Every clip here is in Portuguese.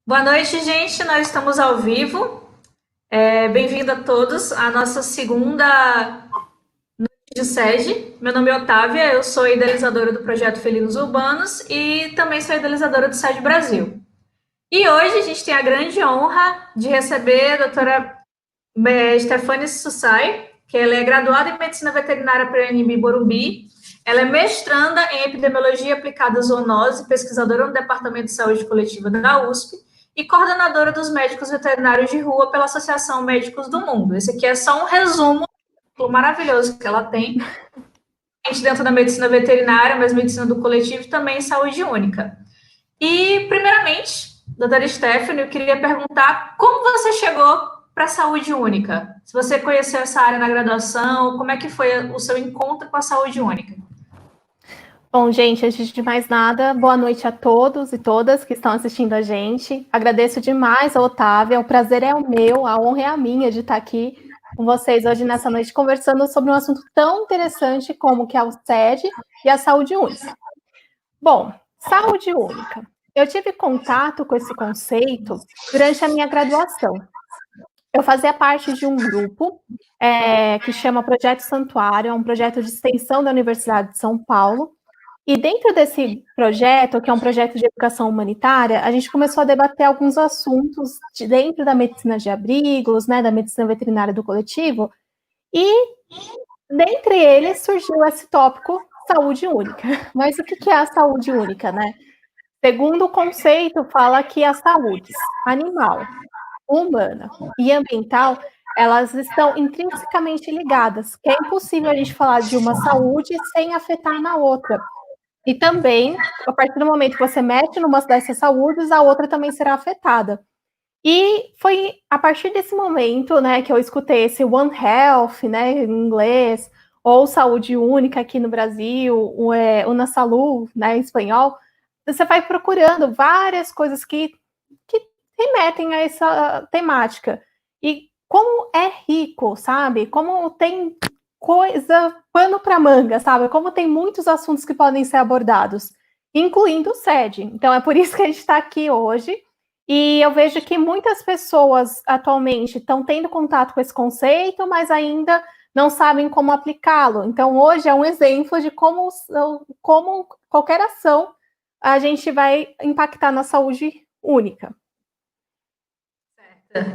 Boa noite, gente. Nós estamos ao vivo. Bem-vindo a todos à nossa segunda de SED. Meu nome é Otávia, eu sou idealizadora do projeto Felinos Urbanos e também sou idealizadora do SED Brasil. E hoje a gente tem a grande honra de receber a doutora Stefane Sussai, que ela é graduada em Medicina Veterinária pela UNB Morumbi. Ela é mestranda em Epidemiologia Aplicada à Zoonose, pesquisadora no Departamento de Saúde Coletiva da USP e coordenadora dos médicos veterinários de rua pela Associação Médicos do Mundo. Esse aqui é só um resumo maravilhoso que ela tem dentro da medicina veterinária, mas medicina do coletivo e também saúde única. E, primeiramente, doutora Stephanie, eu queria perguntar como você chegou para a saúde única? Se você conheceu essa área na graduação, como é que foi o seu encontro com a saúde única? Bom, gente, antes de mais nada, boa noite a todos e todas que estão assistindo a gente. Agradeço demais a Otávia, o prazer é o meu, a honra é a minha de estar aqui com vocês hoje nessa noite conversando sobre um assunto tão interessante como que é o SED e a saúde única. Bom, saúde única. Eu tive contato com esse conceito durante a minha graduação. Eu fazia parte de um grupo que chama Projeto Santuário, é um projeto de extensão da Universidade de São Paulo. E dentro desse projeto, que é um projeto de educação humanitária, a gente começou a debater alguns assuntos dentro da medicina de abrigos, né, da medicina veterinária do coletivo, e dentre eles surgiu esse tópico saúde única. Mas o que é a saúde única, né? Segundo o conceito, fala que a saúde animal, humana e ambiental, elas estão intrinsecamente ligadas, que é impossível a gente falar de uma saúde sem afetar na outra. E também, a partir do momento que você mexe numa dessas saúdes, a outra também será afetada. E foi a partir desse momento, né, que eu escutei esse One Health, né, em inglês, ou Saúde Única aqui no Brasil, o Unasalu, né, em espanhol. Você vai procurando várias coisas que remetem a essa temática. E como é rico, sabe? Como tem coisa, pano para manga, sabe? Como tem muitos assuntos que podem ser abordados, incluindo o SED. Então, é por isso que a gente está aqui hoje. E eu vejo que muitas pessoas atualmente estão tendo contato com esse conceito, mas ainda não sabem como aplicá-lo. Então, hoje é um exemplo de como qualquer ação a gente vai impactar na saúde única.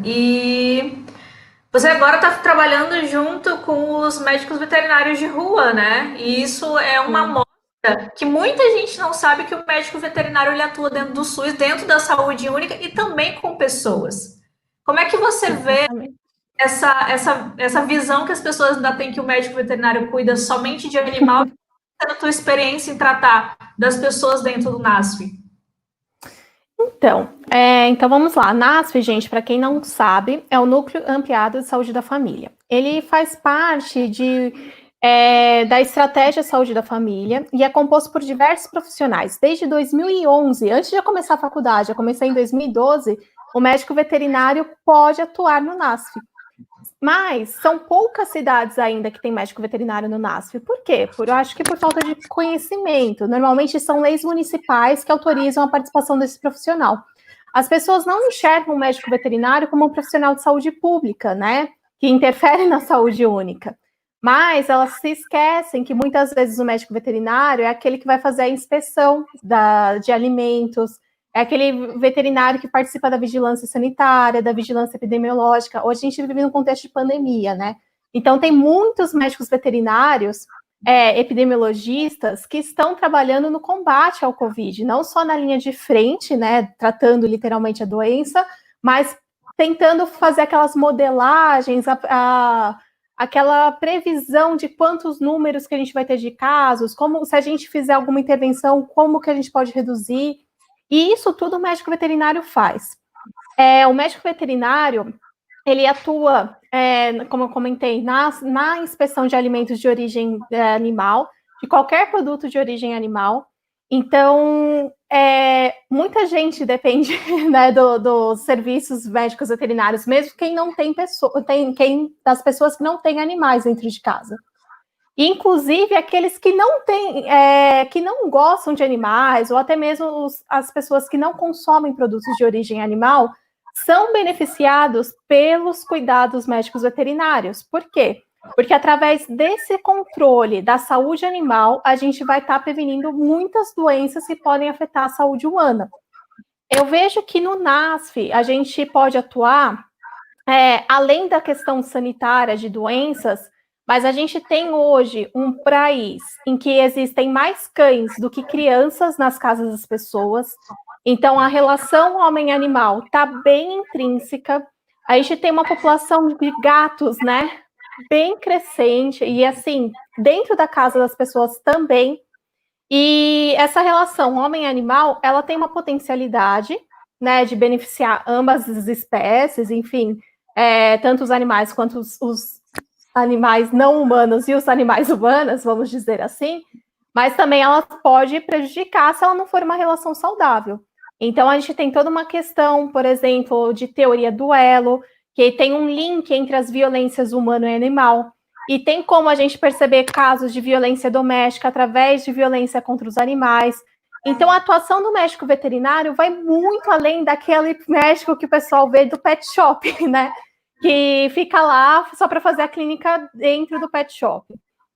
E você agora está trabalhando junto com os médicos veterinários de rua, né? E isso é uma Sim. mostra que muita gente não sabe que o médico veterinário ele atua dentro do SUS, dentro da saúde única e também com pessoas. Como é que você vê Exatamente. essa visão que as pessoas ainda têm que o médico veterinário cuida somente de animal, a tua experiência em tratar das pessoas dentro do NASF? Então vamos lá. A NASF, gente, para quem não sabe, é o Núcleo Ampliado de Saúde da Família. Ele faz parte da Estratégia Saúde da Família e é composto por diversos profissionais. Desde 2011, antes de eu começar a faculdade, eu comecei em 2012, o médico veterinário pode atuar no NASF. Mas são poucas cidades ainda que tem médico veterinário no NASF. Por quê? Eu acho que por falta de conhecimento. Normalmente são leis municipais que autorizam a participação desse profissional. As pessoas não enxergam o médico veterinário como um profissional de saúde pública, né? Que interfere na saúde única. Mas elas se esquecem que muitas vezes o médico veterinário é aquele que vai fazer a inspeção de alimentos, é aquele veterinário que participa da vigilância sanitária, da vigilância epidemiológica. Hoje a gente vive num contexto de pandemia, né? Então tem muitos médicos veterinários, epidemiologistas, que estão trabalhando no combate ao Covid, não só na linha de frente, né, tratando literalmente a doença, mas tentando fazer aquelas modelagens, aquela previsão de quantos números que a gente vai ter de casos, como se a gente fizer alguma intervenção, como que a gente pode reduzir. E isso tudo o médico veterinário faz. O médico veterinário, ele atua, como eu comentei, na inspeção de alimentos de origem animal, de qualquer produto de origem animal. Então, muita gente depende né, dos serviços médicos veterinários, mesmo quem não tem das pessoas que não têm animais dentro de casa. Inclusive aqueles que não têm, que não gostam de animais, ou até mesmo as pessoas que não consomem produtos de origem animal, são beneficiados pelos cuidados médicos veterinários. Por quê? Porque através desse controle da saúde animal, a gente vai estar prevenindo muitas doenças que podem afetar a saúde humana. Eu vejo que no NASF a gente pode atuar, além da questão sanitária de doenças, mas a gente tem hoje um país em que existem mais cães do que crianças nas casas das pessoas. Então, a relação homem-animal está bem intrínseca. A gente tem uma população de gatos, né, bem crescente, e assim, dentro da casa das pessoas também. E essa relação homem-animal, ela tem uma potencialidade, né, de beneficiar ambas as espécies, enfim, tanto os animais quanto os animais não humanos e os animais humanos, vamos dizer assim, mas também ela pode prejudicar se ela não for uma relação saudável. Então, a gente tem toda uma questão, por exemplo, de teoria do elo, que tem um link entre as violências humano e animal, e tem como a gente perceber casos de violência doméstica através de violência contra os animais. Então, a atuação do médico veterinário vai muito além daquele médico que o pessoal vê do pet shop, né? Que fica lá só para fazer a clínica dentro do pet shop.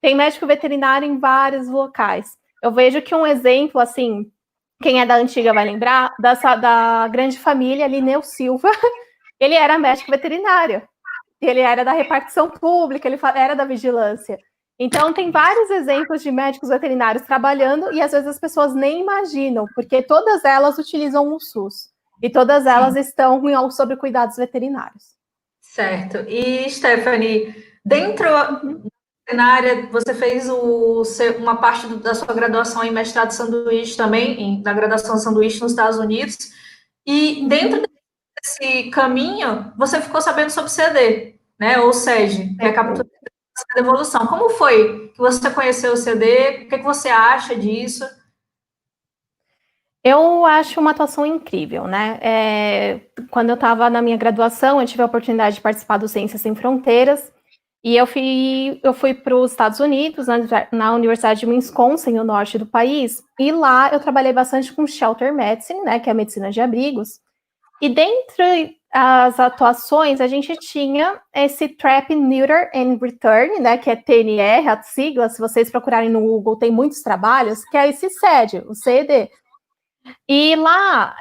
Tem médico veterinário em vários locais. Eu vejo que um exemplo, assim, quem é da antiga vai lembrar, da grande família Lineu Silva, ele era médico veterinário, ele era da repartição pública, ele era da vigilância. Então, tem vários exemplos de médicos veterinários trabalhando e às vezes as pessoas nem imaginam, porque todas elas utilizam o SUS e todas elas estão sob cuidados veterinários. Certo. E, Stephanie, dentro da área, você fez uma parte da sua graduação em mestrado sanduíche também, na graduação sanduíche nos Estados Unidos, e dentro desse caminho, você ficou sabendo sobre CD, né, ou SED, que é a captura da evolução. Como foi que você conheceu o CD? O que você acha disso? Eu acho uma atuação incrível, né? Quando eu estava na minha graduação, eu tive a oportunidade de participar do Ciências Sem Fronteiras, e eu fui para os Estados Unidos, na Universidade de Wisconsin, no norte do país, e lá eu trabalhei bastante com Shelter Medicine, né, que é a medicina de abrigos, e dentre as atuações, a gente tinha esse Trap, Neuter and Return, né, que é TNR, a sigla, se vocês procurarem no Google, tem muitos trabalhos, que é esse CED, o CED. E lá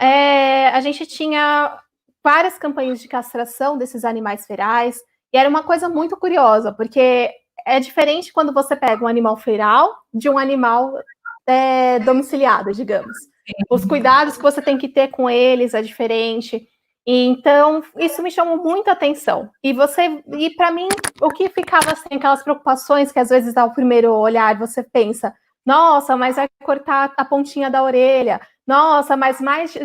a gente tinha várias campanhas de castração desses animais ferais, e era uma coisa muito curiosa, porque é diferente quando você pega um animal feral de um animal domiciliado, digamos. Os cuidados que você tem que ter com eles é diferente. E, então, isso me chamou muita atenção. E para mim, o que ficava assim, aquelas preocupações que às vezes ao primeiro olhar você pensa, nossa, mas vai cortar a pontinha da orelha, nossa, mas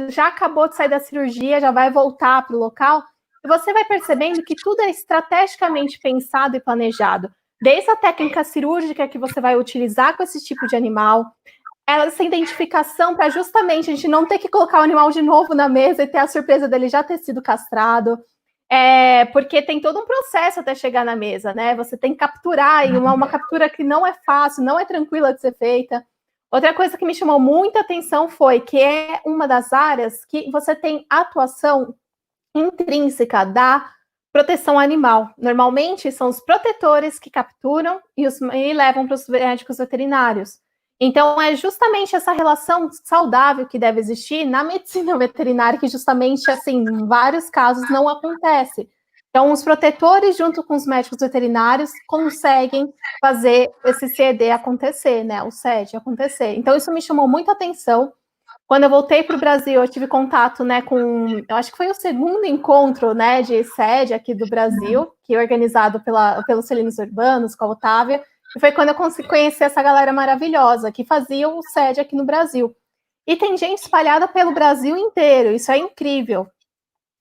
já acabou de sair da cirurgia, já vai voltar para o local. E você vai percebendo que tudo é estrategicamente pensado e planejado. Desde a técnica cirúrgica que você vai utilizar com esse tipo de animal, essa identificação para justamente a gente não ter que colocar o animal de novo na mesa e ter a surpresa dele já ter sido castrado. Porque tem todo um processo até chegar na mesa, né? Você tem que capturar, e uma captura que não é fácil, não é tranquila de ser feita. Outra coisa que me chamou muita atenção foi que é uma das áreas que você tem atuação intrínseca da proteção animal. Normalmente são os protetores que capturam e levam para os médicos veterinários. Então, é justamente essa relação saudável que deve existir na medicina veterinária, que justamente, assim, em vários casos não acontece. Então, os protetores, junto com os médicos veterinários, conseguem fazer esse CD acontecer, né? O SED acontecer. Então, isso me chamou muita atenção. Quando eu voltei para o Brasil, eu tive contato, né, eu acho que foi o segundo encontro, né, de SED aqui do Brasil, que é organizado pelos Felinos Urbanos, com a Otávia. E foi quando eu consegui conhecer essa galera maravilhosa que fazia o SED aqui no Brasil. E tem gente espalhada pelo Brasil inteiro, isso é incrível.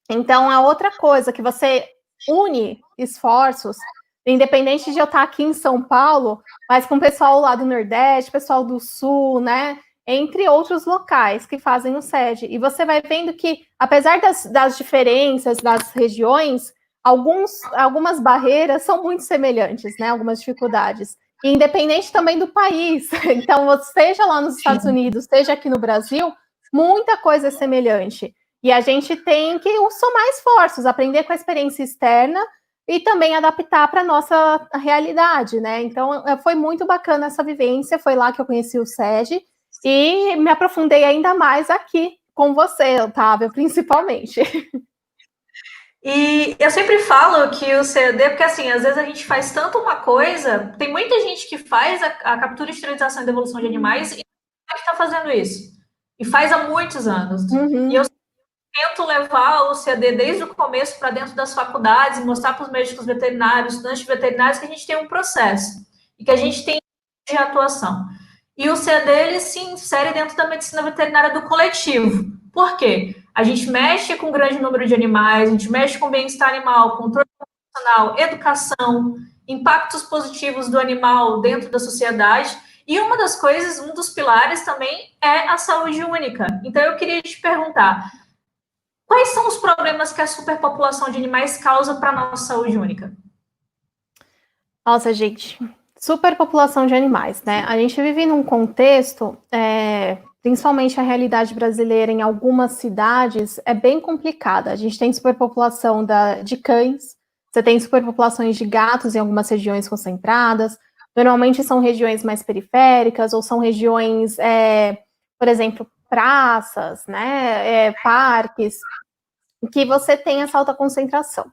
Então, a outra coisa que você une esforços, independente de eu estar aqui em São Paulo, mas com o pessoal lá do Nordeste, pessoal do Sul, né, entre outros locais que fazem o SED. E você vai vendo que, apesar das diferenças das regiões, algumas barreiras são muito semelhantes, né, algumas dificuldades. independente também do país. Então, seja lá nos Estados Unidos, seja aqui no Brasil, muita coisa é semelhante. E a gente tem que somar esforços, aprender com a experiência externa e também adaptar para a nossa realidade, né? Então, foi muito bacana essa vivência, foi lá que eu conheci o SEGI e me aprofundei ainda mais aqui com você, Otávio, principalmente. E eu sempre falo que o CAD, porque assim, às vezes a gente faz tanto uma coisa, tem muita gente que faz a captura, esterilização e devolução de animais e não está fazendo isso. E faz há muitos anos. Uhum. E eu tento levar o CAD desde o começo para dentro das faculdades e mostrar para os médicos veterinários, estudantes veterinários, que a gente tem um processo e que a gente tem de atuação. E o CAD, ele se insere dentro da medicina veterinária do coletivo. Por quê? A gente mexe com um grande número de animais, a gente mexe com bem-estar animal, controle emocional, educação, impactos positivos do animal dentro da sociedade. E uma das coisas, um dos pilares também é a saúde única. Então, eu queria te perguntar, quais são os problemas que a superpopulação de animais causa para a nossa saúde única? Nossa, gente, superpopulação de animais, né? A gente vive num contexto, principalmente a realidade brasileira em algumas cidades, é bem complicada. A gente tem superpopulação de cães, você tem superpopulações de gatos em algumas regiões concentradas, normalmente são regiões mais periféricas, ou são regiões, por exemplo, praças, né? Parques, que você tem essa alta concentração.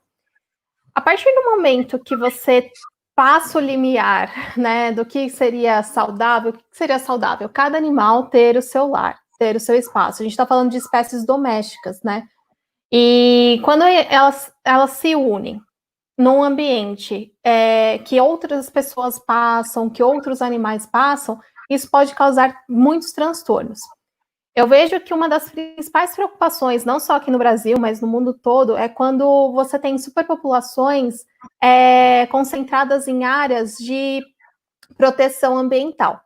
A partir do momento que você passa o limiar, né, do que seria saudável, o que seria saudável? Cada animal ter o seu lar, ter o seu espaço. A gente está falando de espécies domésticas, né? E quando elas se unem num ambiente que outras pessoas passam, que outros animais passam, isso pode causar muitos transtornos. Eu vejo que uma das principais preocupações, não só aqui no Brasil, mas no mundo todo, é quando você tem superpopulações concentradas em áreas de proteção ambiental.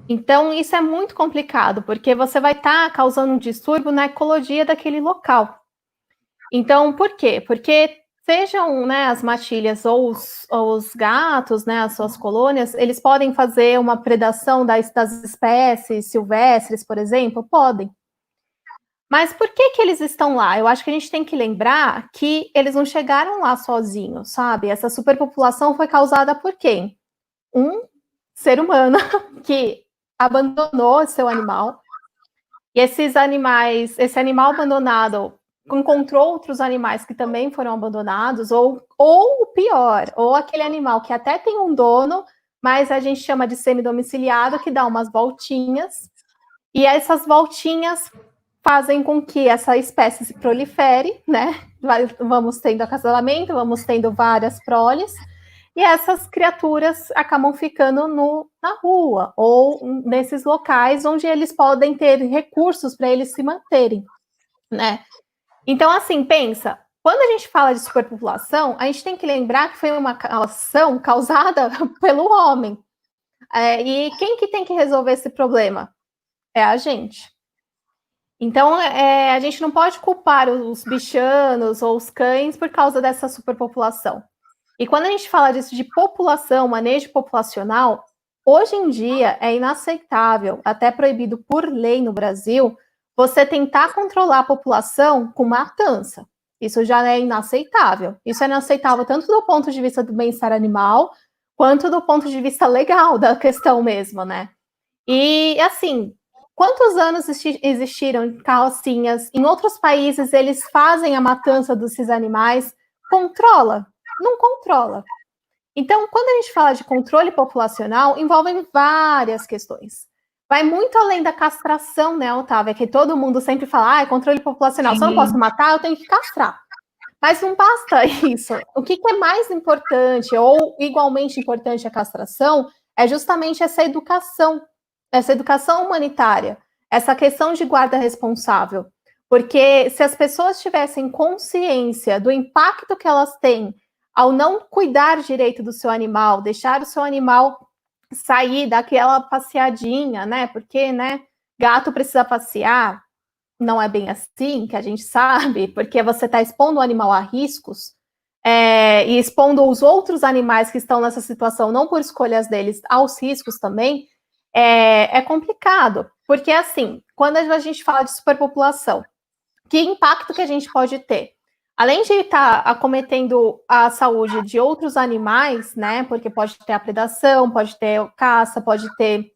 Então, isso é muito complicado, porque você vai estar causando um distúrbio na ecologia daquele local. Então, por quê? Porque sejam, né, as matilhas ou os gatos, né, as suas colônias, eles podem fazer uma predação das espécies silvestres, por exemplo? Podem. Mas por que eles estão lá? Eu acho que a gente tem que lembrar que eles não chegaram lá sozinhos, sabe? Essa superpopulação foi causada por quem? Um ser humano que abandonou seu animal. E esse animal abandonado encontrou outros animais que também foram abandonados, ou o pior, ou aquele animal que até tem um dono, mas a gente chama de semi-domiciliado, que dá umas voltinhas, e essas voltinhas fazem com que essa espécie se prolifere, né? Vamos tendo acasalamento, vamos tendo várias proles, e essas criaturas acabam ficando na rua ou nesses locais onde eles podem ter recursos para eles se manterem, né? Então, assim, pensa, quando a gente fala de superpopulação, a gente tem que lembrar que foi uma ação causada pelo homem. E quem que tem que resolver esse problema? É a gente. Então, a gente não pode culpar os bichanos ou os cães por causa dessa superpopulação. E quando a gente fala disso de população, manejo populacional, hoje em dia é inaceitável, até proibido por lei no Brasil, você tentar controlar a população com matança. Isso já é inaceitável. Isso é inaceitável tanto do ponto de vista do bem-estar animal, quanto do ponto de vista legal da questão mesmo, né? E, assim, quantos anos existiram carrocinhas? Em outros países, eles fazem a matança desses animais, controla? Não controla. Então, quando a gente fala de controle populacional, envolvem várias questões. Vai muito além da castração, né, Otávia? Que todo mundo sempre fala, controle populacional, se eu não posso matar, eu tenho que castrar. Mas não basta isso. O que é mais importante, ou igualmente importante a castração, é justamente essa educação humanitária, essa questão de guarda responsável. Porque se as pessoas tivessem consciência do impacto que elas têm ao não cuidar direito do seu animal, deixar o seu animal sair daquela passeadinha, né? Porque, né, gato precisa passear, não é bem assim, que a gente sabe, porque você está expondo o animal a riscos. e expondo os outros animais que estão nessa situação, não por escolhas deles, aos riscos também, é complicado. Porque, assim, quando a gente fala de superpopulação, que impacto que a gente pode ter? Além de estar acometendo a saúde de outros animais, né? Porque pode ter a predação, pode ter caça, pode ter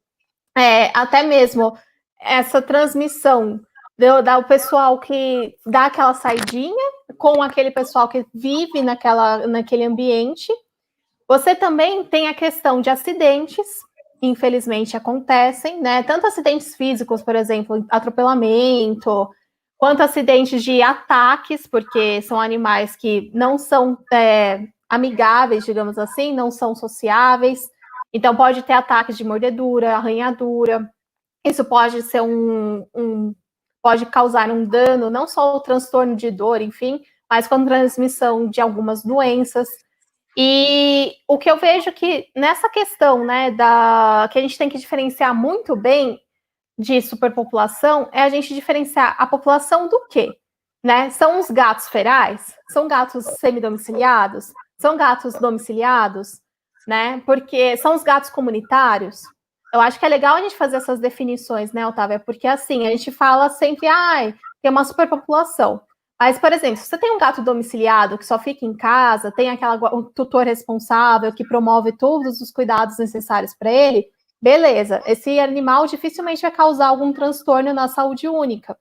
até mesmo essa transmissão do pessoal que dá aquela saidinha com aquele pessoal que vive naquele ambiente. Você também tem a questão de acidentes, que infelizmente acontecem, né? Tanto acidentes físicos, por exemplo, atropelamento, quanto acidentes de ataques, porque são animais que não são amigáveis, digamos assim, não são sociáveis. Então, pode ter ataques de mordedura, arranhadura. Isso pode ser pode causar um dano, não só o transtorno de dor, enfim, mas com transmissão de algumas doenças. E o que eu vejo que nessa questão, né, que a gente tem que diferenciar muito bem de superpopulação é a gente diferenciar a população do quê? Né? São os gatos ferais? São gatos semidomiciliados? São gatos domiciliados? Né? Porque são os gatos comunitários? Eu acho que é legal a gente fazer essas definições, né, Otávia? Porque assim, a gente fala sempre, tem uma superpopulação. Mas, por exemplo, se você tem um gato domiciliado que só fica em casa, tem um tutor responsável que promove todos os cuidados necessários para ele, beleza, esse animal dificilmente vai causar algum transtorno na saúde única.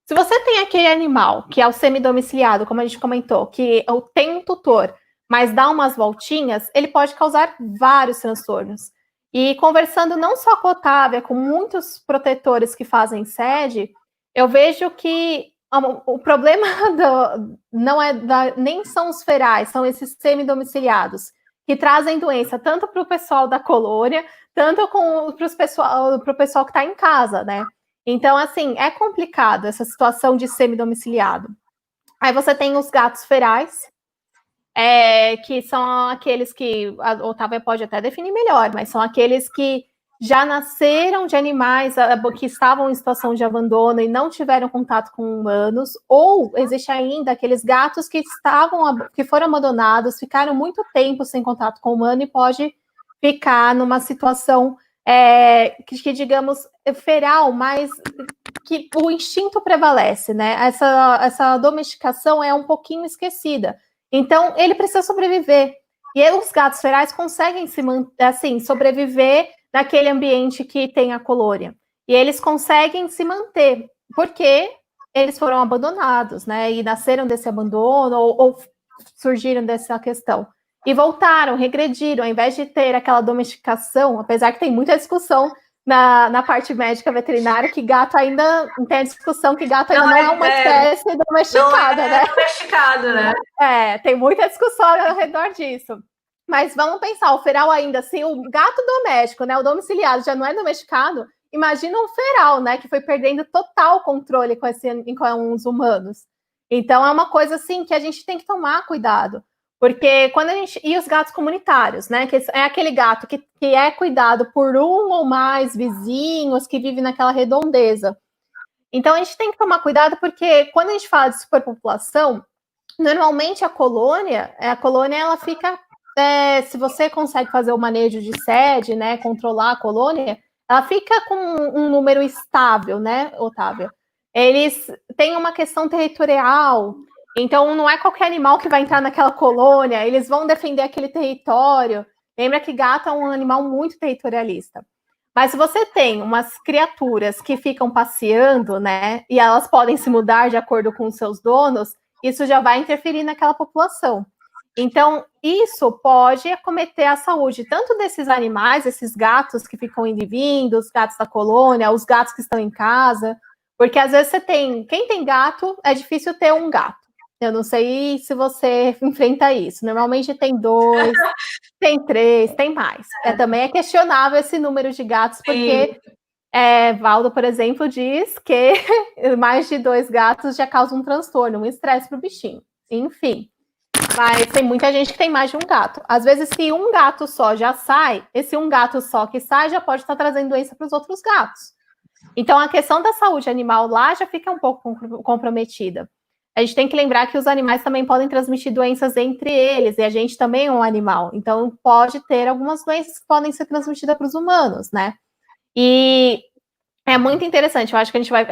Se você tem aquele animal, que é o semidomiciliado, como a gente comentou, que tem um tutor, mas dá umas voltinhas, ele pode causar vários transtornos. E conversando não só com a Otávia, com muitos protetores que fazem sede, eu vejo que o problema não é nem são os ferais, são esses semidomiciliados, que trazem doença tanto para o pessoal da colônia, tanto para o pessoal que está em casa, né? Então, assim, é complicado essa situação de semidomiciliado. Aí você tem os gatos ferais, que são aqueles que a Otávia pode até definir melhor, mas são aqueles que já nasceram de animais que estavam em situação de abandono e não tiveram contato com humanos, ou existe ainda aqueles gatos que foram abandonados, ficaram muito tempo sem contato com o humano e pode ficar numa situação que digamos, feral, mas que o instinto prevalece, né? Essa domesticação é um pouquinho esquecida. Então, ele precisa sobreviver. E os gatos ferais conseguem sobreviver naquele ambiente que tem a colônia. E eles conseguem se manter, porque eles foram abandonados, né? E nasceram desse abandono, ou surgiram dessa questão. E voltaram, regrediram, ao invés de ter aquela domesticação, apesar que tem muita discussão na parte médica veterinária, que gato ainda tem a discussão que gato ainda não é uma espécie domesticada, não é domesticado, né? Tem muita discussão ao redor disso. Mas vamos pensar, o feral ainda, assim, o gato doméstico, né, o domiciliado já não é domesticado, imagina um feral, né, que foi perdendo total controle com os humanos. Então é uma coisa, assim, que a gente tem que tomar cuidado. Porque quando e os gatos comunitários, né? Que é aquele gato que é cuidado por um ou mais vizinhos que vivem naquela redondeza. Então a gente tem que tomar cuidado, porque quando a gente fala de superpopulação, normalmente a colônia ela fica. Se você consegue fazer o manejo de sede, né? Controlar a colônia, ela fica com um número estável, né, Otávia? Eles têm uma questão territorial. Então, não é qualquer animal que vai entrar naquela colônia, eles vão defender aquele território. Lembra que gato é um animal muito territorialista. Mas se você tem umas criaturas que ficam passeando, né, e elas podem se mudar de acordo com os seus donos, isso já vai interferir naquela população. Então, isso pode acometer a saúde tanto desses animais, esses gatos que ficam indo e vindo, os gatos da colônia, os gatos que estão em casa, porque às vezes quem tem gato, é difícil ter um gato. Eu não sei se você enfrenta isso. Normalmente tem 2, tem 3, tem mais. Também é questionável esse número de gatos, porque Valdo, por exemplo, diz que mais de 2 gatos já causam um transtorno, um estresse para o bichinho. Enfim. Mas tem muita gente que tem mais de um gato. Às vezes, se um gato só já sai, esse um gato só que sai já pode estar trazendo doença para os outros gatos. Então, a questão da saúde animal lá já fica um pouco comprometida. a gente tem que lembrar que os animais também podem transmitir doenças entre eles, e a gente também é um animal. Então, pode ter algumas doenças que podem ser transmitidas para os humanos, né? E é muito interessante, eu acho que a gente vai.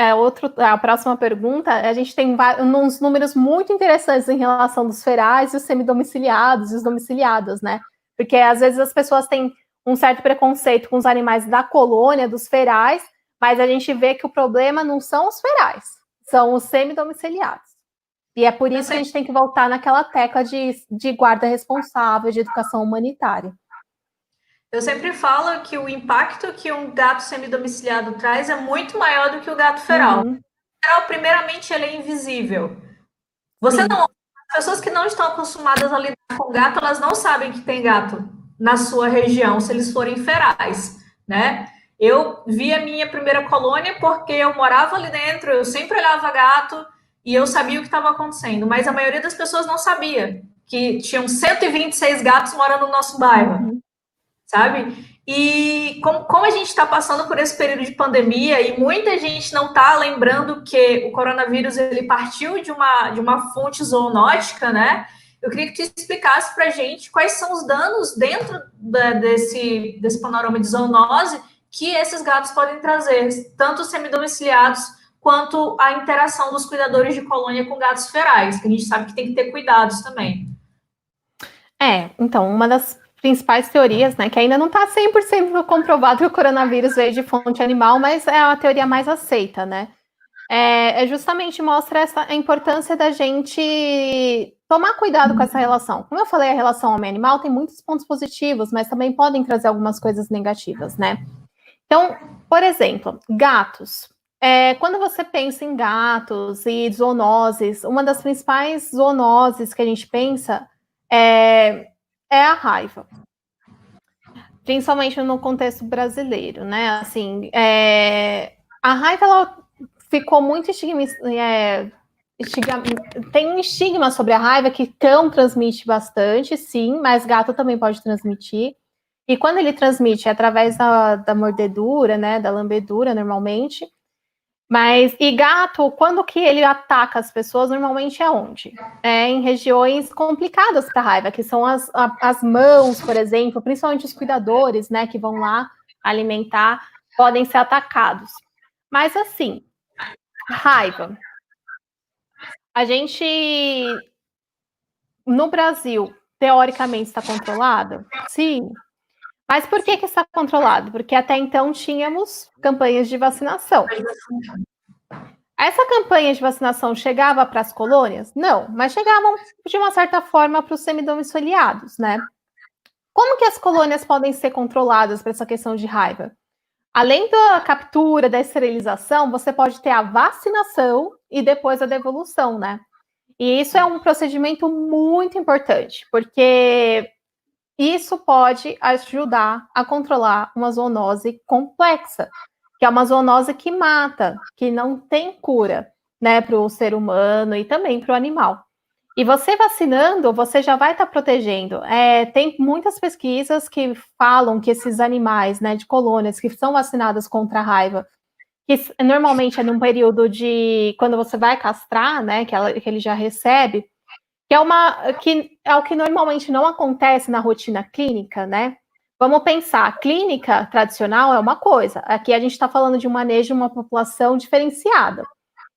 A próxima pergunta, a gente tem uns números muito interessantes em relação dos ferais e os semidomiciliados e os domiciliados, né? Porque às vezes as pessoas têm um certo preconceito com os animais da colônia, dos ferais, mas a gente vê que o problema não são os ferais, são os semidomiciliados. E é por isso que a gente tem que voltar naquela tecla de guarda responsável, de educação humanitária. Eu sempre falo que o impacto que um gato semidomiciliado traz é muito maior do que o gato feral. O feral, primeiramente, ele é invisível. As pessoas que não estão acostumadas a lidar com gato, elas não sabem que tem gato na sua região, se eles forem ferais, né? Eu vi a minha primeira colônia porque eu morava ali dentro, eu sempre olhava gato e eu sabia o que estava acontecendo, mas a maioria das pessoas não sabia que tinham 126 gatos morando no nosso bairro, sabe? E como a gente está passando por esse período de pandemia e muita gente não está lembrando que o coronavírus ele partiu de uma fonte zoonótica, né? Eu queria que tu explicasse para a gente quais são os danos dentro desse panorama de zoonose que esses gatos podem trazer, tanto os semidomiciliados quanto a interação dos cuidadores de colônia com gatos ferais, que a gente sabe que tem que ter cuidados também. Então, uma das principais teorias, né, que ainda não está 100% comprovado que o coronavírus veio de fonte animal, mas é a teoria mais aceita, né? Justamente mostra a importância da gente tomar cuidado com essa relação. Como eu falei, a relação homem-animal tem muitos pontos positivos, mas também podem trazer algumas coisas negativas, né? Então, por exemplo, gatos. Quando você pensa em gatos e zoonoses, uma das principais zoonoses que a gente pensa é a raiva. Principalmente no contexto brasileiro, né? Assim, a raiva ela ficou muito tem um estigma sobre a raiva que cão transmite bastante, sim, mas gato também pode transmitir. E quando ele transmite é através da mordedura, né, da lambedura, normalmente. E gato, quando que ele ataca as pessoas, normalmente é onde? Em regiões complicadas para raiva, que são as mãos, por exemplo, principalmente os cuidadores, né, que vão lá alimentar, podem ser atacados. Mas assim, raiva. A gente, no Brasil, teoricamente está controlada? Sim. Mas por que está controlado? Porque até então tínhamos campanhas de vacinação. Essa campanha de vacinação chegava para as colônias? Não, mas chegavam de uma certa forma para os semidomiciliados, né? Como que as colônias podem ser controladas para essa questão de raiva? Além da captura, da esterilização, você pode ter a vacinação e depois a devolução, né? E isso é um procedimento muito importante, porque isso pode ajudar a controlar uma zoonose complexa, que é uma zoonose que mata, que não tem cura, né, para o ser humano e também para o animal. E você vacinando, você já vai estar protegendo. Tem muitas pesquisas que falam que esses animais, né, de colônias que são vacinadas contra a raiva, que normalmente é num período de quando você vai castrar, né, que ele já recebe, que é o que normalmente não acontece na rotina clínica, né? Vamos pensar, clínica tradicional é uma coisa, aqui a gente está falando de um manejo de uma população diferenciada.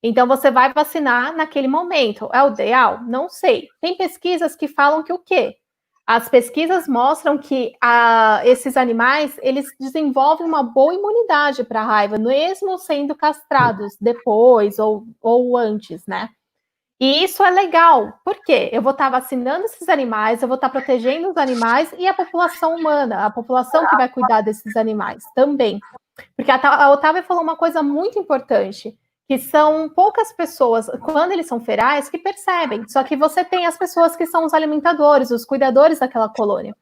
Então, você vai vacinar naquele momento. É o ideal? Não sei. Tem pesquisas que falam que o quê? As pesquisas mostram que esses animais, eles desenvolvem uma boa imunidade para a raiva, mesmo sendo castrados depois ou antes, né? E isso é legal, porque eu vou estar vacinando esses animais, eu vou estar protegendo os animais e a população humana, a população que vai cuidar desses animais também. Porque a Otávia falou uma coisa muito importante, que são poucas pessoas, quando eles são ferais, que percebem. Só que você tem as pessoas que são os alimentadores, os cuidadores daquela colônia.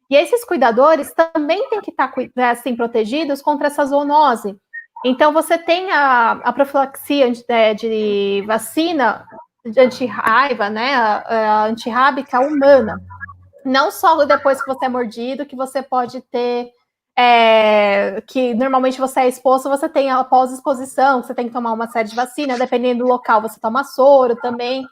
E esses cuidadores também têm que estar assim, protegidos contra essa zoonose. Então, você tem a profilaxia de vacina de antirraiva, né, a antirrábica humana. Não só depois que você é mordido, que você pode ter, que normalmente você é exposto, você tem após exposição, você tem que tomar uma série de vacinas, dependendo do local, você toma soro também,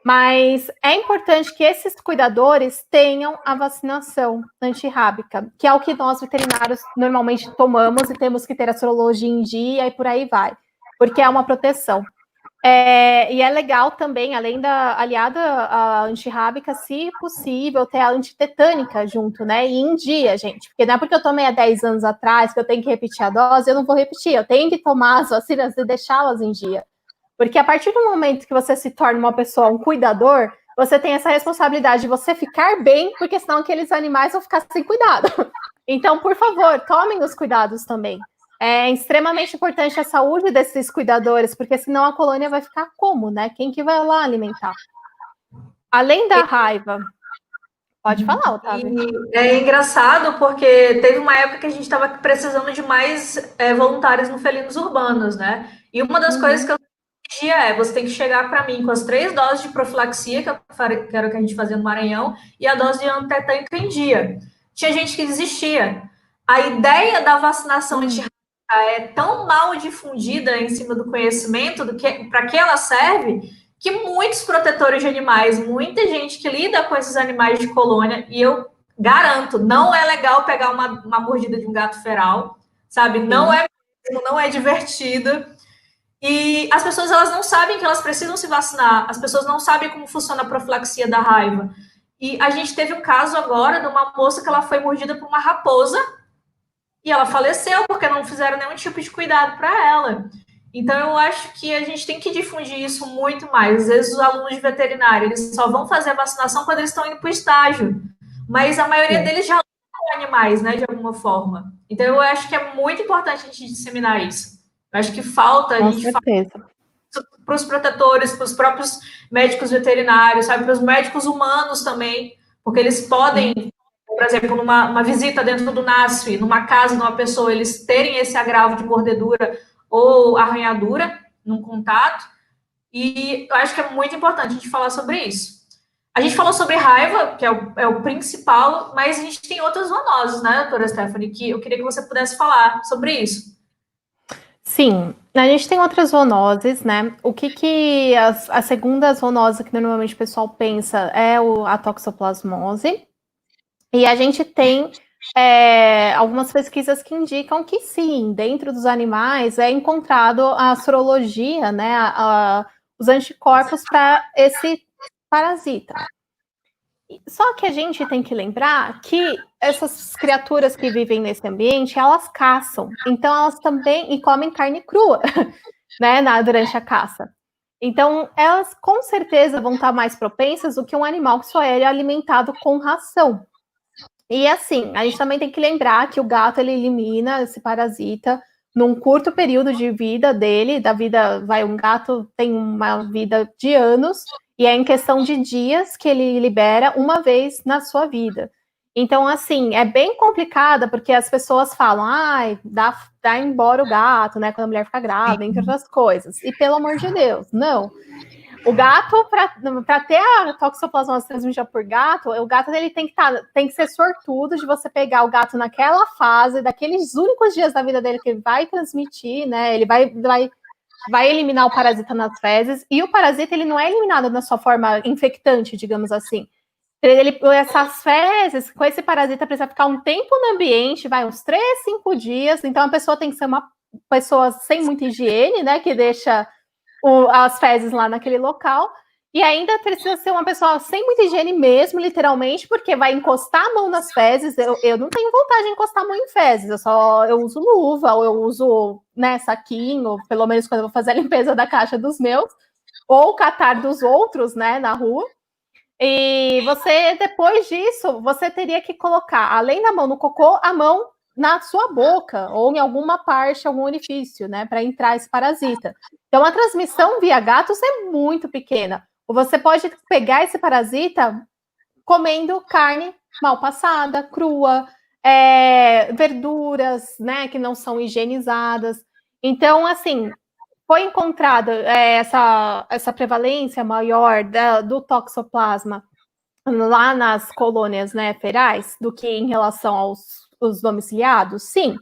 Mas é importante que esses cuidadores tenham a vacinação antirrábica, que é o que nós veterinários normalmente tomamos e temos que ter a sorologia em dia e por aí vai, porque é uma proteção. E é legal também, além da aliada à antirrábica, se possível, ter a antitetânica junto, né? E em dia, gente, porque não é porque eu tomei há 10 anos atrás que eu tenho que repetir a dose, eu não vou repetir, eu tenho que tomar as vacinas e deixá-las em dia. Porque a partir do momento que você se torna uma pessoa, um cuidador, você tem essa responsabilidade de você ficar bem, porque senão aqueles animais vão ficar sem cuidado. Então, por favor, tomem os cuidados também. É extremamente importante a saúde desses cuidadores, porque senão a colônia vai ficar como, né? Quem que vai lá alimentar? Além da raiva. Pode falar, Otávio. E é engraçado porque teve uma época que a gente estava precisando de mais voluntários no Felinos Urbanos, né? E uma das coisas que eu pedia você tem que chegar para mim com as 3 doses de profilaxia, que era o que a gente fazia no Maranhão, e a dose de antitetânica em dia. Tinha gente que desistia. A ideia da vacinação antirrábica é tão mal difundida em cima do conhecimento do que para que ela serve, que muitos protetores de animais, muita gente que lida com esses animais de colônia, e eu garanto, não é legal pegar uma mordida de um gato feral, sabe? Não é divertido. E as pessoas elas não sabem que elas precisam se vacinar, as pessoas não sabem como funciona a profilaxia da raiva. E a gente teve um caso agora de uma moça que ela foi mordida por uma raposa e ela faleceu porque não fizeram nenhum tipo de cuidado para ela. Então, eu acho que a gente tem que difundir isso muito mais. Às vezes, os alunos de veterinário, eles só vão fazer a vacinação quando eles estão indo para o estágio. Mas a maioria deles já são animais, né, de alguma forma. Então, eu acho que é muito importante a gente disseminar isso. Eu acho que falta a gente para os protetores, para os próprios médicos veterinários, sabe, para os médicos humanos também, porque eles podem, por exemplo, numa visita dentro do NASF, numa casa de uma pessoa, eles terem esse agravo de mordedura ou arranhadura num contato, e eu acho que é muito importante a gente falar sobre isso. A gente falou sobre raiva, que é o principal, mas a gente tem outras zoonoses, né, doutora Stephanie, que eu queria que você pudesse falar sobre isso. Sim, a gente tem outras zoonoses, né? O que a segunda zoonose que normalmente o pessoal pensa é a toxoplasmose. E a gente tem algumas pesquisas que indicam que sim, dentro dos animais é encontrado a sorologia, né? Os anticorpos para esse parasita. Só que a gente tem que lembrar que essas criaturas que vivem nesse ambiente, elas caçam. Então, elas também e comem carne crua, né, durante a caça. Então, elas com certeza vão estar mais propensas do que um animal que só é alimentado com ração. E assim, a gente também tem que lembrar que o gato ele elimina esse parasita num curto período de vida dele, um gato tem uma vida de anos, e é em questão de dias que ele libera uma vez na sua vida. Então, assim, é bem complicada, porque as pessoas falam, dá embora o gato, né, quando a mulher fica grávida, entre outras coisas. E pelo amor de Deus, não. O gato, para ter a toxoplasmose transmitida por gato, o gato ele tem que ser sortudo de você pegar o gato naquela fase, daqueles únicos dias da vida dele que ele vai transmitir, né? Ele vai eliminar o parasita nas fezes, e o parasita ele não é eliminado na sua forma infectante, digamos assim. Essas fezes, com esse parasita, precisa ficar um tempo no ambiente, vai uns 3, 5 dias, então a pessoa tem que ser uma pessoa sem muita higiene, né? Que deixa as fezes lá naquele local, e ainda precisa ser uma pessoa sem muita higiene mesmo, literalmente, porque vai encostar a mão nas fezes. Eu não tenho vontade de encostar a mão em fezes, eu uso luva, ou eu uso, né, saquinho, pelo menos quando eu vou fazer a limpeza da caixa dos meus, ou catar dos outros, né, na rua. E você, depois disso, você teria que colocar, além da mão no cocô, a mão na sua boca ou em alguma parte, algum orifício, né, para entrar esse parasita. Então, a transmissão via gatos é muito pequena. Ou você pode pegar esse parasita comendo carne mal passada, crua, verduras, né, que não são higienizadas. Então, assim, foi encontrada essa prevalência maior do toxoplasma lá nas colônias, né, ferais, do que em relação aos domiciliados? Sim.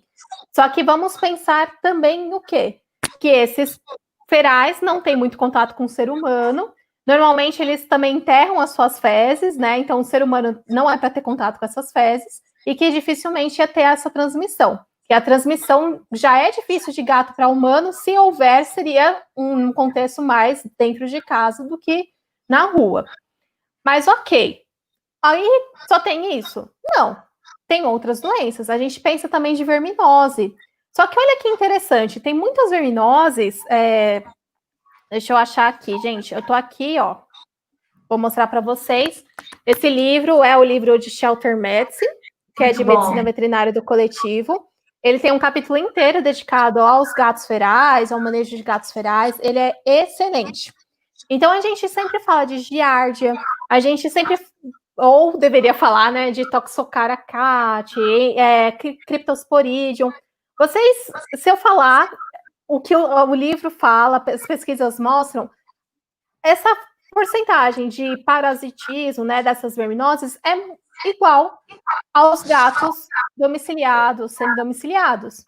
Só que vamos pensar também no quê? Que esses ferais não têm muito contato com o ser humano, Normalmente, eles também enterram as suas fezes, né? Então, o ser humano não é para ter contato com essas fezes e que dificilmente ia ter essa transmissão. Que a transmissão já é difícil de gato para humano, se houver, seria um contexto mais dentro de casa do que na rua. Mas ok, aí só tem isso? Não, tem outras doenças. A gente pensa também de verminose. Só que olha que interessante, tem muitas verminoses. Deixa eu achar aqui, gente. Eu tô aqui, ó. Vou mostrar para vocês. Esse livro é o livro de Shelter Medicine, que é de medicina veterinária do coletivo. Ele tem um capítulo inteiro dedicado aos gatos ferais, ao manejo de gatos ferais. Ele é excelente. Então, a gente sempre fala de giardia, a gente sempre, ou deveria falar, né, de Toxocara cat, Cryptosporidium. Vocês, se eu falar o que o livro fala, as pesquisas mostram, essa porcentagem de parasitismo, né, dessas verminoses é igual aos gatos domiciliados, semidomiciliados.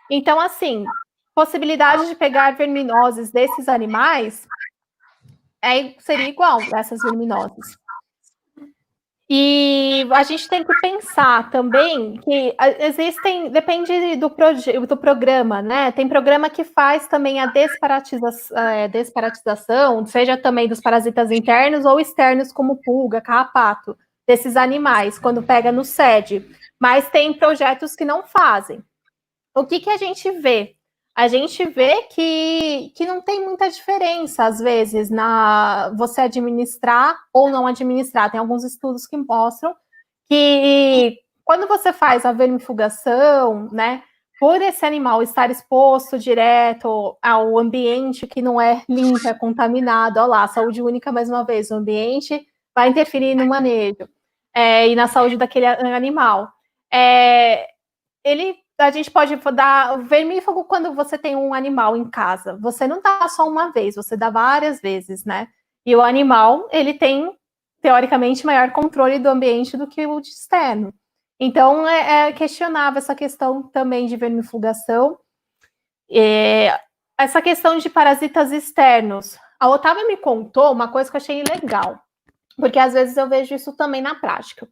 Então, assim, possibilidade de pegar verminoses desses animais seria igual a essas verminoses. E a gente tem que pensar também que existem, depende do programa, né? Tem programa que faz também a desparasitização, seja também dos parasitas internos ou externos, como pulga, carrapato, desses animais, quando pega no SED. Mas tem projetos que não fazem. O que a gente vê? A gente vê que não tem muita diferença, às vezes, na você administrar ou não administrar. Tem alguns estudos que mostram que quando você faz a vermifugação, né, por esse animal estar exposto direto ao ambiente que não é limpo, é contaminado, olha lá, saúde única, mais uma vez, o ambiente vai interferir no manejo e na saúde daquele animal. A gente pode dar vermífugo quando você tem um animal em casa. Você não dá só uma vez, você dá várias vezes, né? E o animal, ele tem, teoricamente, maior controle do ambiente do que o de externo. Então, é questionável essa questão também de vermifugação. Essa questão de parasitas externos. A Otávia me contou uma coisa que eu achei legal, porque às vezes eu vejo isso também na prática.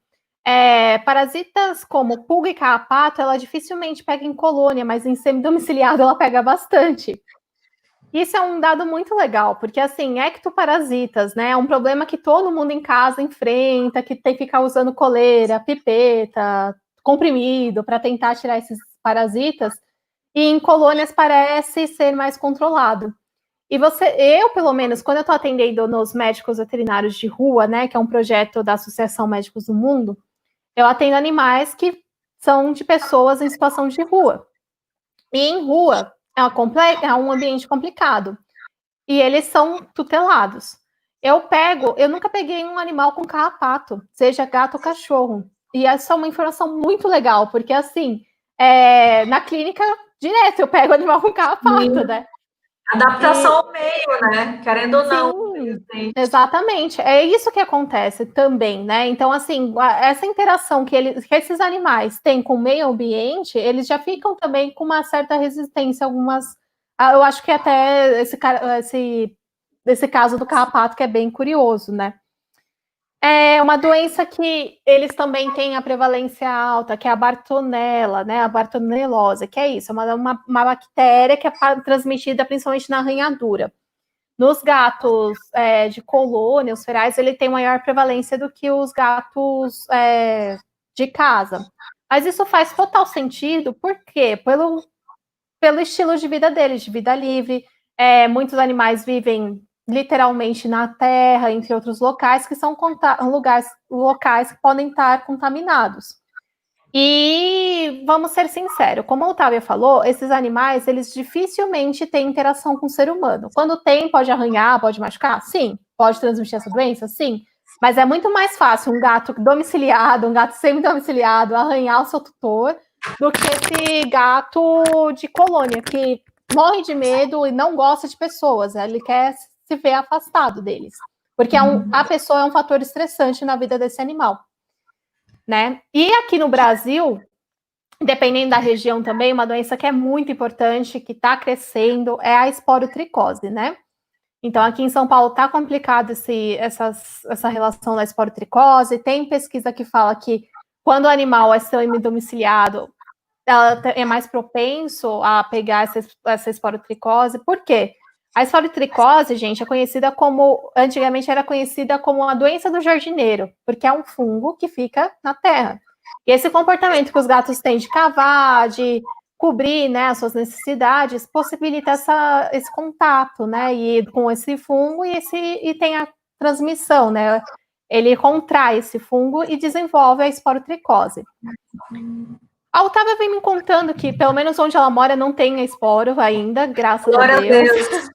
Parasitas como pulga e carrapato, ela dificilmente pega em colônia, mas em semidomiciliado ela pega bastante. Isso é um dado muito legal, porque assim, ectoparasitas, né? É um problema que todo mundo em casa enfrenta, que tem que ficar usando coleira, pipeta, comprimido para tentar tirar esses parasitas, e em colônias parece ser mais controlado. E eu, pelo menos, quando eu estou atendendo nos médicos veterinários de rua, né, que é um projeto da Associação Médicos do Mundo, eu atendo animais que são de pessoas em situação de rua. E em rua é um ambiente complicado. E eles são tutelados. Eu nunca peguei um animal com carrapato, seja gato ou cachorro. E essa é uma informação muito legal, porque assim, na clínica, direto, eu pego animal com carrapato, né? Adaptação ao meio, né? Querendo ou não. Sim, exatamente. É isso que acontece também, né? Então, assim, essa interação que esses animais têm com o meio ambiente, eles já ficam também com uma certa resistência a algumas. Eu acho que até esse caso do carrapato que é bem curioso, né? É uma doença que eles também têm a prevalência alta, que é a bartonella, né? A bartonelose, que é isso, é uma bactéria que é transmitida principalmente na arranhadura. Nos gatos de colônia, os ferais, ele tem maior prevalência do que os gatos de casa. Mas isso faz total sentido, por quê? Pelo estilo de vida deles, de vida livre. Muitos animais vivem literalmente na terra, entre outros locais, que são locais que podem estar contaminados. E vamos ser sinceros, como a Otávia falou, esses animais, eles dificilmente têm interação com o ser humano. Quando tem, pode arranhar, pode machucar? Sim. Pode transmitir essa doença? Sim. Mas é muito mais fácil um gato domiciliado, um gato semi-domiciliado, arranhar o seu tutor, do que esse gato de colônia, que morre de medo e não gosta de pessoas. Ele quer se ver afastado deles. Porque a pessoa é um fator estressante na vida desse animal. Né? E aqui no Brasil, dependendo da região também, uma doença que é muito importante, que está crescendo, é a esporotricose, né? Então, aqui em São Paulo está complicado essa relação da esporotricose. Tem pesquisa que fala que quando o animal é semi-domiciliado, ela é mais propenso a pegar essa esporotricose. Por quê? A esporotricose, gente, é conhecida como, antigamente era conhecida como a doença do jardineiro, porque é um fungo que fica na terra. E esse comportamento que os gatos têm de cavar, de cobrir, né, as suas necessidades, possibilita esse contato, né, e com esse fungo e tem a transmissão, né, ele contrai esse fungo e desenvolve a esporotricose. A Otávia vem me contando que, pelo menos onde ela mora, não tem esporo ainda, graças a Deus.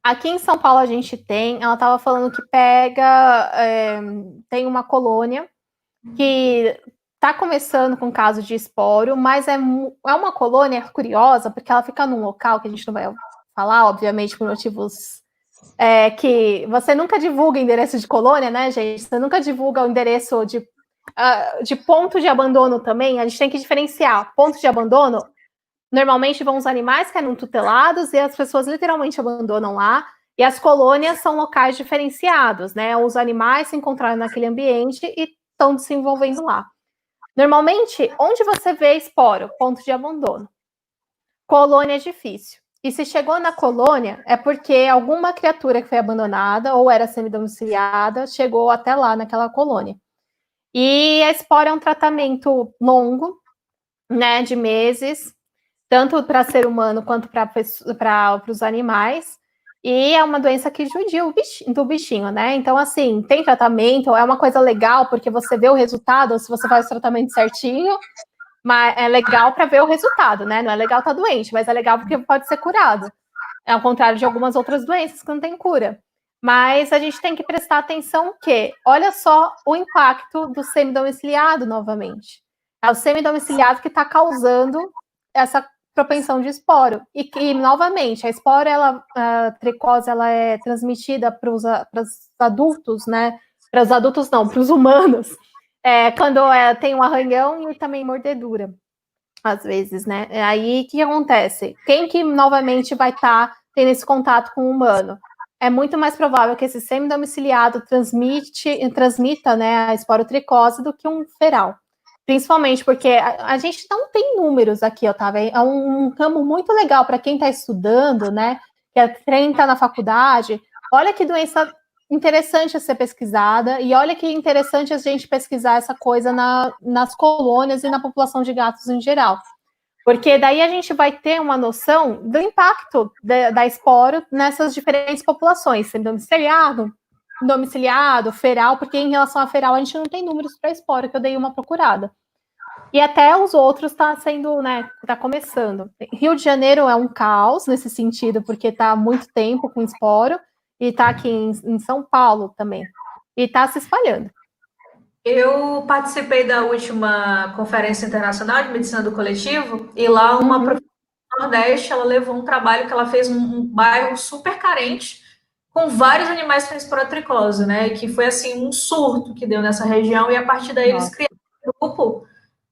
Aqui em São Paulo a gente tem, ela estava falando que tem uma colônia que está começando com caso de esporo, mas é uma colônia curiosa, porque ela fica num local que a gente não vai falar, obviamente, por motivos que você nunca divulga endereço de colônia, né, gente? Você nunca divulga o endereço de ponto de abandono também. A gente tem que diferenciar. Ponto de abandono, normalmente vão os animais que eram tutelados e as pessoas literalmente abandonam lá. E as colônias são locais diferenciados, né? Os animais se encontraram naquele ambiente e estão se envolvendo lá. Normalmente, onde você vê esporo? Ponto de abandono. Colônia é difícil. E se chegou na colônia, é porque alguma criatura que foi abandonada ou era semidomiciliada chegou até lá naquela colônia. E a espora é um tratamento longo, né, de meses, tanto para ser humano quanto para os animais. E é uma doença que judia do bichinho, né? Então, assim, tem tratamento, é uma coisa legal, porque você vê o resultado, se você faz o tratamento certinho, mas é legal para ver o resultado, né? Não é legal estar doente, mas é legal porque pode ser curado. Ao contrário de algumas outras doenças que não tem cura. Mas a gente tem que prestar atenção que, olha só o impacto do semidomiciliado novamente. É o semidomiciliado que está causando essa propensão de esporo. E novamente, a tricose, ela é transmitida para os adultos, né? Para os adultos não, para os humanos, quando tem um arranhão e também mordedura, às vezes, né? Aí, o que acontece? Quem que novamente vai estar tendo esse contato com o humano? É muito mais provável que esse semidomiciliado transmita, né, a esporotricose do que um feral. Principalmente porque a gente não tem números aqui, Otávio. É um campo muito legal para quem está estudando, né? Quem está na faculdade. Olha que doença interessante a ser pesquisada, e olha que interessante a gente pesquisar essa coisa nas colônias e na população de gatos em geral. Porque daí a gente vai ter uma noção do impacto da esporo nessas diferentes populações, sendo domiciliado, feral, porque em relação a feral a gente não tem números para esporo, que eu dei uma procurada. E até os outros está sendo, né, está começando. Rio de Janeiro é um caos nesse sentido, porque está há muito tempo com esporo, e está aqui em São Paulo também. E está se espalhando. Eu participei da última Conferência Internacional de Medicina do Coletivo, e lá uma professora do Nordeste, ela levou um trabalho que ela fez num bairro super carente, com vários animais com esporotricose, né? Que foi, assim, um surto que deu nessa região, e a partir daí eles criaram um grupo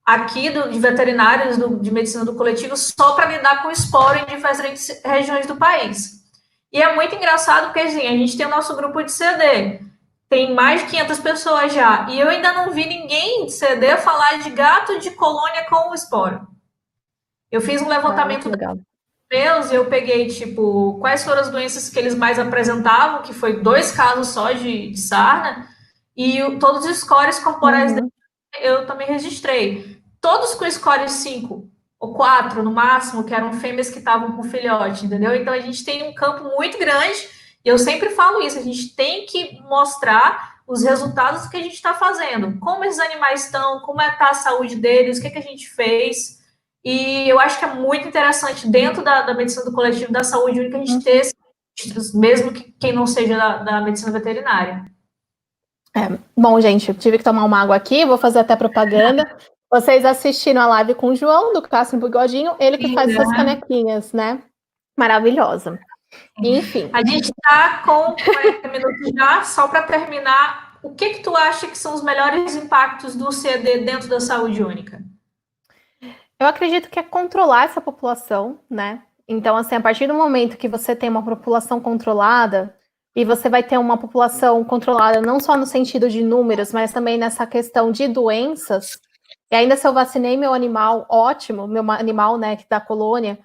aqui de veterinários de medicina do coletivo só para lidar com esporo em diferentes regiões do país. E é muito engraçado porque, assim, a gente tem o nosso grupo de CD, tem mais de 500 pessoas já, e eu ainda não vi ninguém de CD falar de gato de colônia com esporo. Eu fiz um levantamento meus e eu peguei, tipo, quais foram as doenças que eles mais apresentavam, que foi 2 casos só de sarna, e todos os scores corporais eu também registrei. Todos com scores 5 ou 4 no máximo, que eram fêmeas que estavam com filhote, entendeu? Então a gente tem um campo muito grande, e eu sempre falo isso, a gente tem que mostrar os resultados que a gente está fazendo, como esses animais estão, como está a saúde deles, o que a gente fez. E eu acho que é muito interessante, dentro da medicina do coletivo, da saúde única, a gente ter esses, mesmo que quem não seja da medicina veterinária. Bom, gente, eu tive que tomar uma água aqui, vou fazer até propaganda. Vocês assistiram a live com o João, do Cássio Bigodinho, ele que faz essas canequinhas, né? Maravilhosa. Enfim. A gente está com 40 minutos já, só para terminar, o que tu acha que são os melhores impactos do CD dentro da saúde única? Eu acredito que é controlar essa população, né? Então, assim, a partir do momento que você tem uma população controlada, e você vai ter uma população controlada não só no sentido de números, mas também nessa questão de doenças, e ainda se eu vacinei meu animal, ótimo, meu animal, né, que da colônia,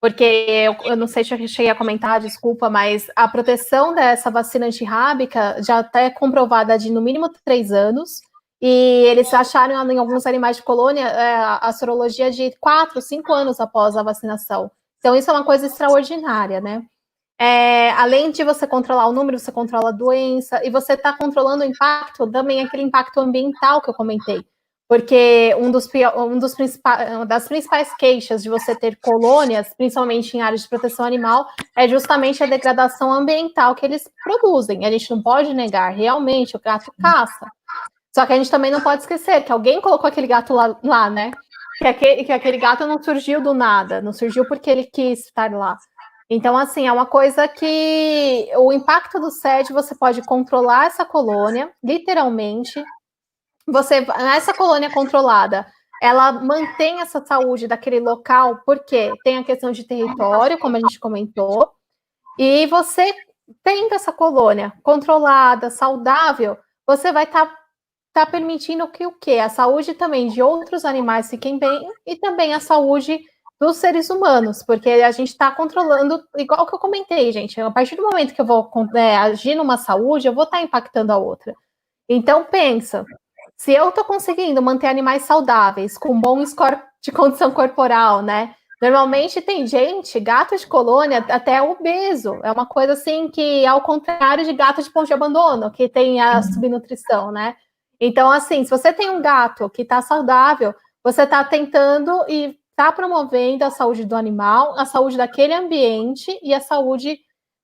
porque eu não sei se eu cheguei a comentar, desculpa, mas a proteção dessa vacina antirrábica já está comprovada de no mínimo 3 anos, e eles acharam em alguns animais de colônia a sorologia de 4, 5 anos após a vacinação. Então, isso é uma coisa extraordinária, né? Além de você controlar o número, você controla a doença, e você está controlando o impacto, também aquele impacto ambiental que eu comentei. Porque das principais queixas de você ter colônias, principalmente em áreas de proteção animal, é justamente a degradação ambiental que eles produzem. A gente não pode negar, realmente, o gato caça. Só que a gente também não pode esquecer que alguém colocou aquele gato lá, né? Que aquele gato não surgiu do nada, não surgiu porque ele quis estar lá. Então, assim, é uma coisa que o impacto do SED, você pode controlar essa colônia, literalmente. Essa colônia controlada, ela mantém essa saúde daquele local, porque tem a questão de território, como a gente comentou, e você tendo essa colônia controlada, saudável, você vai estar permitindo que o quê? A saúde também de outros animais fiquem bem e também a saúde dos seres humanos, porque a gente está controlando, igual que eu comentei, gente, a partir do momento que eu vou agir numa saúde, eu vou estar impactando a outra. Então, pensa, se eu estou conseguindo manter animais saudáveis, com bom score de condição corporal, né? Normalmente tem gente, gato de colônia, até obeso. É uma coisa assim que, ao contrário de gato de ponto de abandono, que tem a subnutrição, né? Então, assim, se você tem um gato que está saudável, você está tentando e está promovendo a saúde do animal, a saúde daquele ambiente e a saúde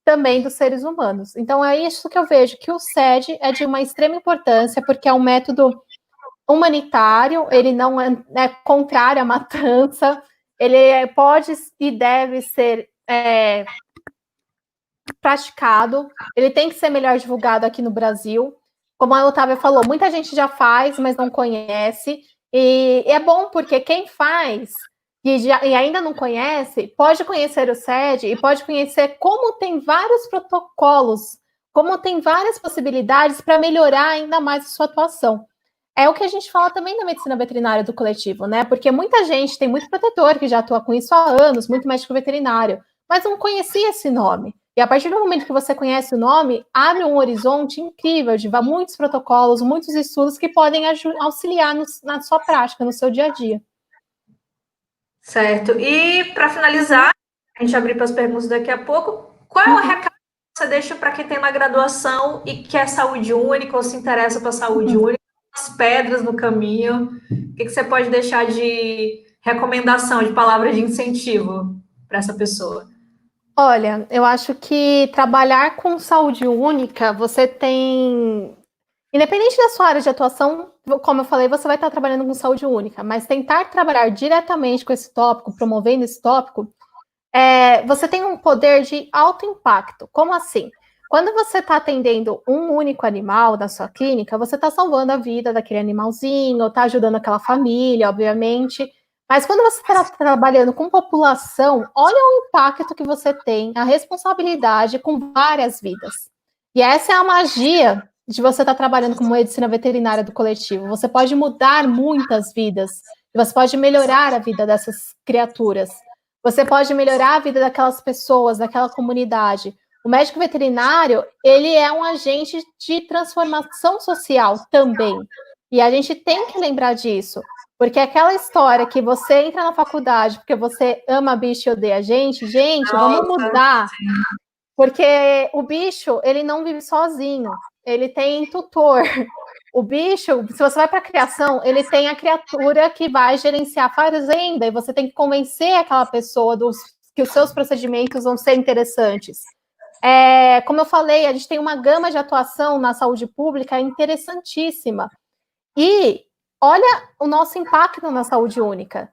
também dos seres humanos. Então, é isso que eu vejo, que o SED é de uma extrema importância, porque é um método humanitário, ele não é contrário à matança, ele pode e deve ser praticado, ele tem que ser melhor divulgado aqui no Brasil. Como a Otávia falou, muita gente já faz, mas não conhece, e é bom porque quem faz e ainda não conhece, pode conhecer o SED e pode conhecer como tem vários protocolos, como tem várias possibilidades para melhorar ainda mais a sua atuação. É o que a gente fala também na medicina veterinária do coletivo, né? Porque muita gente, tem muito protetor que já atua com isso há anos, muito médico veterinário, mas não conhecia esse nome. E a partir do momento que você conhece o nome, abre um horizonte incrível de muitos protocolos, muitos estudos que podem auxiliar na sua prática, no seu dia a dia. Certo. E para finalizar, a gente abrir para as perguntas daqui a pouco, qual é o recado que você deixa para quem tem uma graduação e quer saúde única ou se interessa para saúde única, as pedras no caminho? O que você pode deixar de recomendação, de palavra de incentivo para essa pessoa? Olha, eu acho que trabalhar com saúde única, você tem, independente da sua área de atuação, como eu falei, você vai estar trabalhando com saúde única, mas tentar trabalhar diretamente com esse tópico, promovendo esse tópico, você tem um poder de alto impacto. Como assim? Quando você está atendendo um único animal na sua clínica, você está salvando a vida daquele animalzinho, está ajudando aquela família, obviamente. Mas quando você está trabalhando com população, olha o impacto que você tem, a responsabilidade com várias vidas. E essa é a magia de você estar trabalhando com medicina veterinária do coletivo. Você pode mudar muitas vidas, você pode melhorar a vida dessas criaturas. Você pode melhorar a vida daquelas pessoas, daquela comunidade. O médico veterinário, ele é um agente de transformação social também. E a gente tem que lembrar disso. Porque aquela história que você entra na faculdade porque você ama bicho e odeia gente, vamos mudar. Porque o bicho, ele não vive sozinho. Ele tem tutor. O bicho, se você vai para a criação, ele tem a criatura que vai gerenciar a fazenda e você tem que convencer aquela pessoa que os seus procedimentos vão ser interessantes. Como eu falei, a gente tem uma gama de atuação na saúde pública interessantíssima. E olha o nosso impacto na saúde única.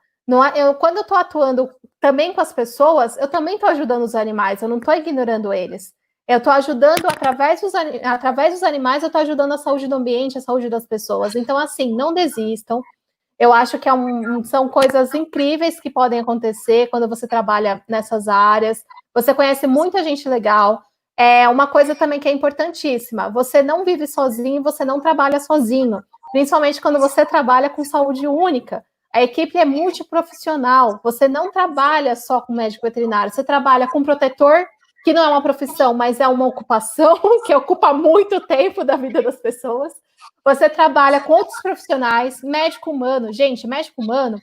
Quando eu estou atuando também com as pessoas, eu também estou ajudando os animais, eu não estou ignorando eles. Eu estou ajudando, através dos animais, eu estou ajudando a saúde do ambiente, a saúde das pessoas. Então, assim, não desistam. Eu acho que são coisas incríveis que podem acontecer quando você trabalha nessas áreas. Você conhece muita gente legal. É uma coisa também que é importantíssima. Você não vive sozinho, você não trabalha sozinho. Principalmente quando você trabalha com saúde única. A equipe é multiprofissional. Você não trabalha só com médico veterinário. Você trabalha com protetor, que não é uma profissão, mas é uma ocupação que ocupa muito tempo da vida das pessoas. Você trabalha com outros profissionais, médico humano. Gente, médico humano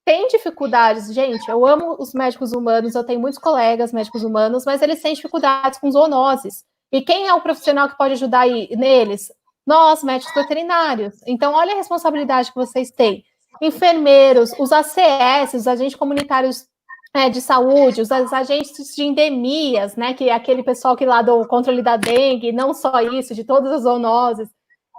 tem dificuldades. Gente, eu amo os médicos humanos, eu tenho muitos colegas médicos humanos, mas eles têm dificuldades com zoonoses. E quem é o profissional que pode ajudar aí, neles? Nós, médicos veterinários. Então, olha a responsabilidade que vocês têm. Enfermeiros, os ACS, os agentes comunitários de saúde, os agentes de endemias, né? Que é aquele pessoal que lá do controle da dengue, não só isso, de todas as zoonoses.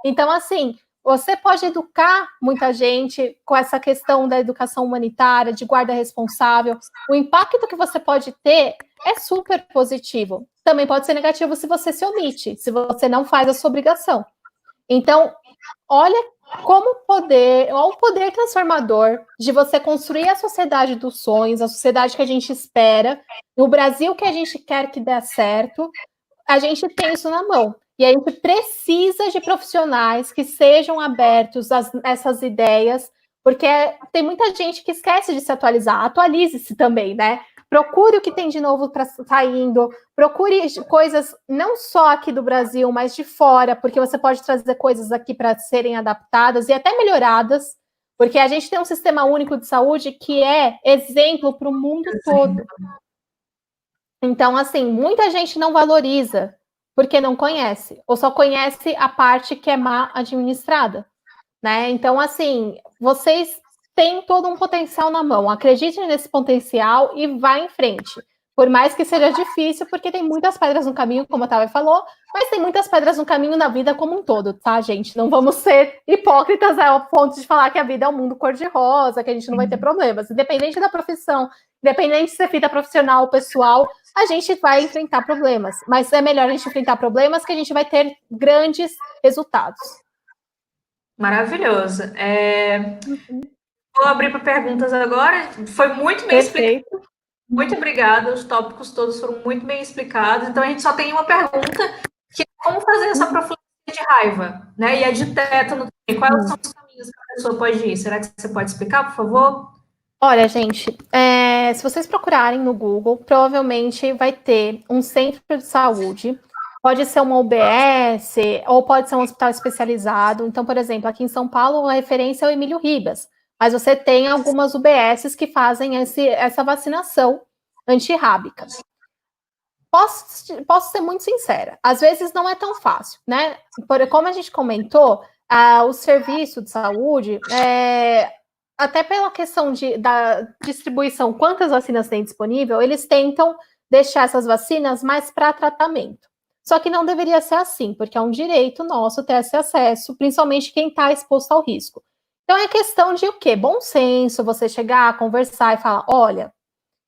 Então, assim, você pode educar muita gente com essa questão da educação humanitária, de guarda responsável. O impacto que você pode ter é super positivo. Também pode ser negativo se você se omite, se você não faz a sua obrigação. Então, olha como o poder transformador de você construir a sociedade dos sonhos, a sociedade que a gente espera, no Brasil que a gente quer que dê certo, a gente tem isso na mão. E a gente precisa de profissionais que sejam abertos a essas ideias, porque tem muita gente que esquece de se atualizar. Atualize-se também, né? Procure o que tem de novo para saindo, procure coisas não só aqui do Brasil, mas de fora, porque você pode trazer coisas aqui para serem adaptadas e até melhoradas, porque a gente tem um sistema único de saúde que é exemplo para o mundo todo. Então, assim, muita gente não valoriza porque não conhece, ou só conhece a parte que é má administrada, né? Então, assim, vocês têm todo um potencial na mão, acreditem nesse potencial e vá em frente. Por mais que seja difícil, porque tem muitas pedras no caminho, como a Thalia falou, mas tem muitas pedras no caminho na vida como um todo, tá, gente? Não vamos ser hipócritas ao ponto de falar que a vida é um mundo cor-de-rosa, que a gente não vai ter problemas. Independente da profissão, independente de ser vida profissional ou pessoal, a gente vai enfrentar problemas. Mas é melhor a gente enfrentar problemas que a gente vai ter grandes resultados. Maravilhoso. Vou abrir para perguntas agora. Foi muito bem explicado. Muito obrigada. Os tópicos todos foram muito bem explicados. Então, a gente só tem uma pergunta, que é como fazer essa profilaxia de raiva, né? E a de tétano também. Quais são os caminhos que a pessoa pode ir? Será que você pode explicar, por favor? Olha, gente, se vocês procurarem no Google, provavelmente vai ter um centro de saúde, pode ser uma UBS, ou pode ser um hospital especializado. Então, por exemplo, aqui em São Paulo, a referência é o Emílio Ribas, mas você tem algumas UBSs que fazem essa vacinação antirrábica. Posso ser muito sincera, às vezes não é tão fácil, né? Como a gente comentou, o serviço de saúde até pela questão da distribuição, quantas vacinas tem disponível, eles tentam deixar essas vacinas mais para tratamento. Só que não deveria ser assim, porque é um direito nosso ter esse acesso, principalmente quem está exposto ao risco. Então é questão de o quê? Bom senso, você chegar, conversar e falar, olha,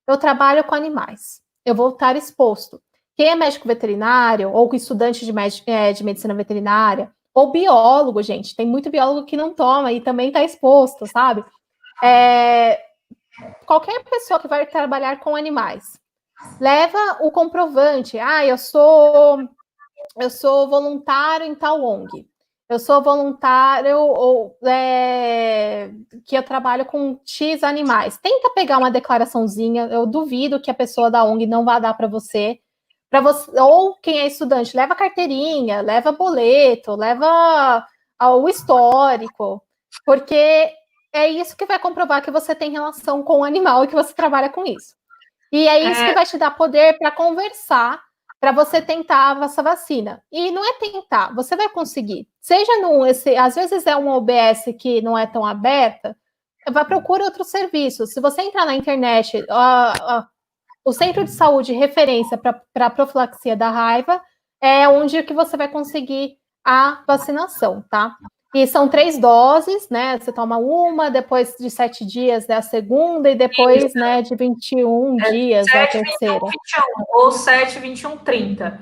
eu trabalho com animais, eu vou estar exposto. Quem é médico veterinário, ou estudante de medicina veterinária, ou biólogo, gente, tem muito biólogo que não toma e também está exposto, sabe? Qualquer pessoa que vai trabalhar com animais, leva o comprovante. Eu sou voluntário em tal ONG. Eu sou voluntário que eu trabalho com X animais. Tenta pegar uma declaraçãozinha. Eu duvido que a pessoa da ONG não vá dar para você. Ou quem é estudante, leva carteirinha, leva boleto, leva o histórico, porque é isso que vai comprovar que você tem relação com o animal e que você trabalha com isso. E é isso que vai te dar poder para conversar, para você tentar essa vacina. E não é tentar, você vai conseguir. Seja às vezes é uma OBS que não é tão aberta, vai procurar outros serviços. Se você entrar na internet, o centro de saúde referência para profilaxia da raiva é onde que você vai conseguir a vacinação, tá? E são 3 doses, né? Você toma uma, depois de 7 dias é a segunda, e depois, né, de 21 dias é a terceira. 21, ou 7, 21, 30.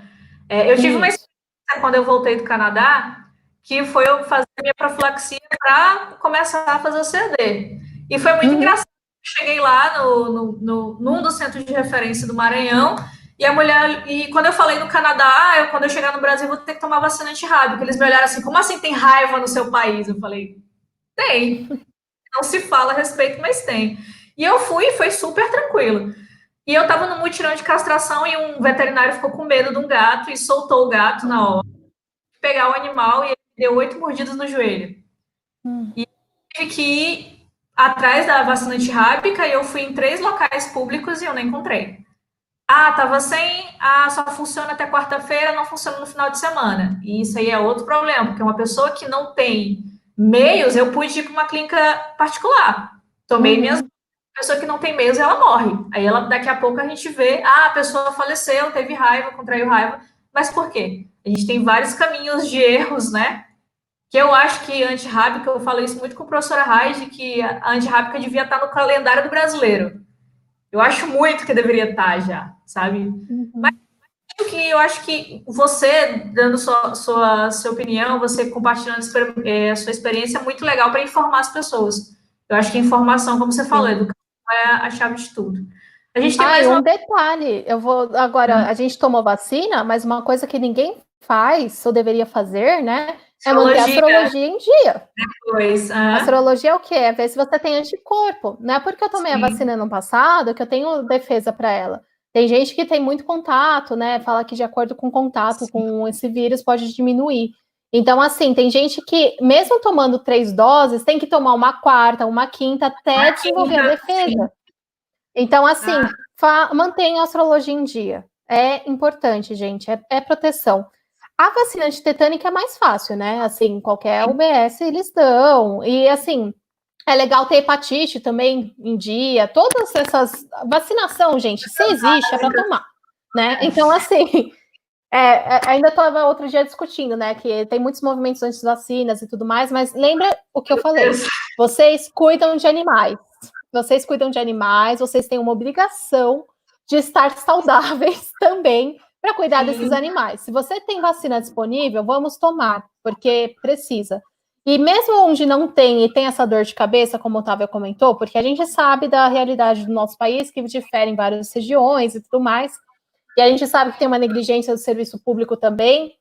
Eu tive uma experiência quando eu voltei do Canadá, que foi eu fazer minha profilaxia para começar a fazer o CD. E foi muito engraçado. Cheguei lá num dos centros de referência do Maranhão, e a mulher, e quando eu falei no Canadá, quando eu chegar no Brasil, vou ter que tomar vacina antirrábica. Eles me olharam assim, como assim tem raiva no seu país? Eu falei, tem. Não se fala a respeito, mas tem. E eu fui, foi super tranquilo. E eu tava no mutirão de castração e um veterinário ficou com medo de um gato e soltou o gato na hora. Pegar o animal e ele deu 8 mordidas no joelho. E tive que ir atrás da vacina antirrábica e eu fui em 3 locais públicos e eu não encontrei. Ah, tava sem, só funciona até quarta-feira, não funciona no final de semana. E isso aí é outro problema, porque uma pessoa que não tem meios, eu pude ir para uma clínica particular. Tomei minhas. Pessoa que não tem meios, ela morre. Aí daqui a pouco a gente vê, a pessoa faleceu, teve raiva, contraiu raiva. Mas por quê? A gente tem vários caminhos de erros, né? Que eu acho que antirrábica, eu falo isso muito com a professora Raide, que a antirrábica devia estar no calendário do brasileiro. Eu acho muito que deveria estar já, sabe? Mas eu acho que você, dando sua opinião, você compartilhando a sua experiência, é muito legal para informar as pessoas. Eu acho que informação, como você falou, educação é a chave de tudo. A gente tem mais um detalhe, eu vou agora, a gente tomou vacina, mas uma coisa que ninguém faz, ou deveria fazer, né, é manter a sorologia em dia. Depois, A sorologia é o quê? É ver se você tem anticorpo. Não é porque eu tomei a vacina no passado que eu tenho defesa para ela. Tem gente que tem muito contato, né? Fala que de acordo com o contato com esse vírus pode diminuir. Então, assim, tem gente que, mesmo tomando 3 doses, tem que tomar uma quarta, uma quinta, até desenvolver a defesa. Então, assim, mantenha a astrologia em dia. É importante, gente, é proteção. A vacina antitetânica é mais fácil, né? Assim, qualquer UBS eles dão. E, assim, é legal ter hepatite também em dia. Todas essas... Vacinação, gente, se existe, é para tomar, né? Então, assim... ainda estava outro dia discutindo, né? Que tem muitos movimentos anti-vacinas e tudo mais, mas lembra o que eu falei. Vocês cuidam de animais. Vocês cuidam de animais, vocês têm uma obrigação de estar saudáveis também para cuidar desses animais. Se você tem vacina disponível, vamos tomar, porque precisa. E mesmo onde não tem e tem essa dor de cabeça, como o Otávio comentou, porque a gente sabe da realidade do nosso país, que difere em várias regiões e tudo mais, e a gente sabe que tem uma negligência do serviço público também,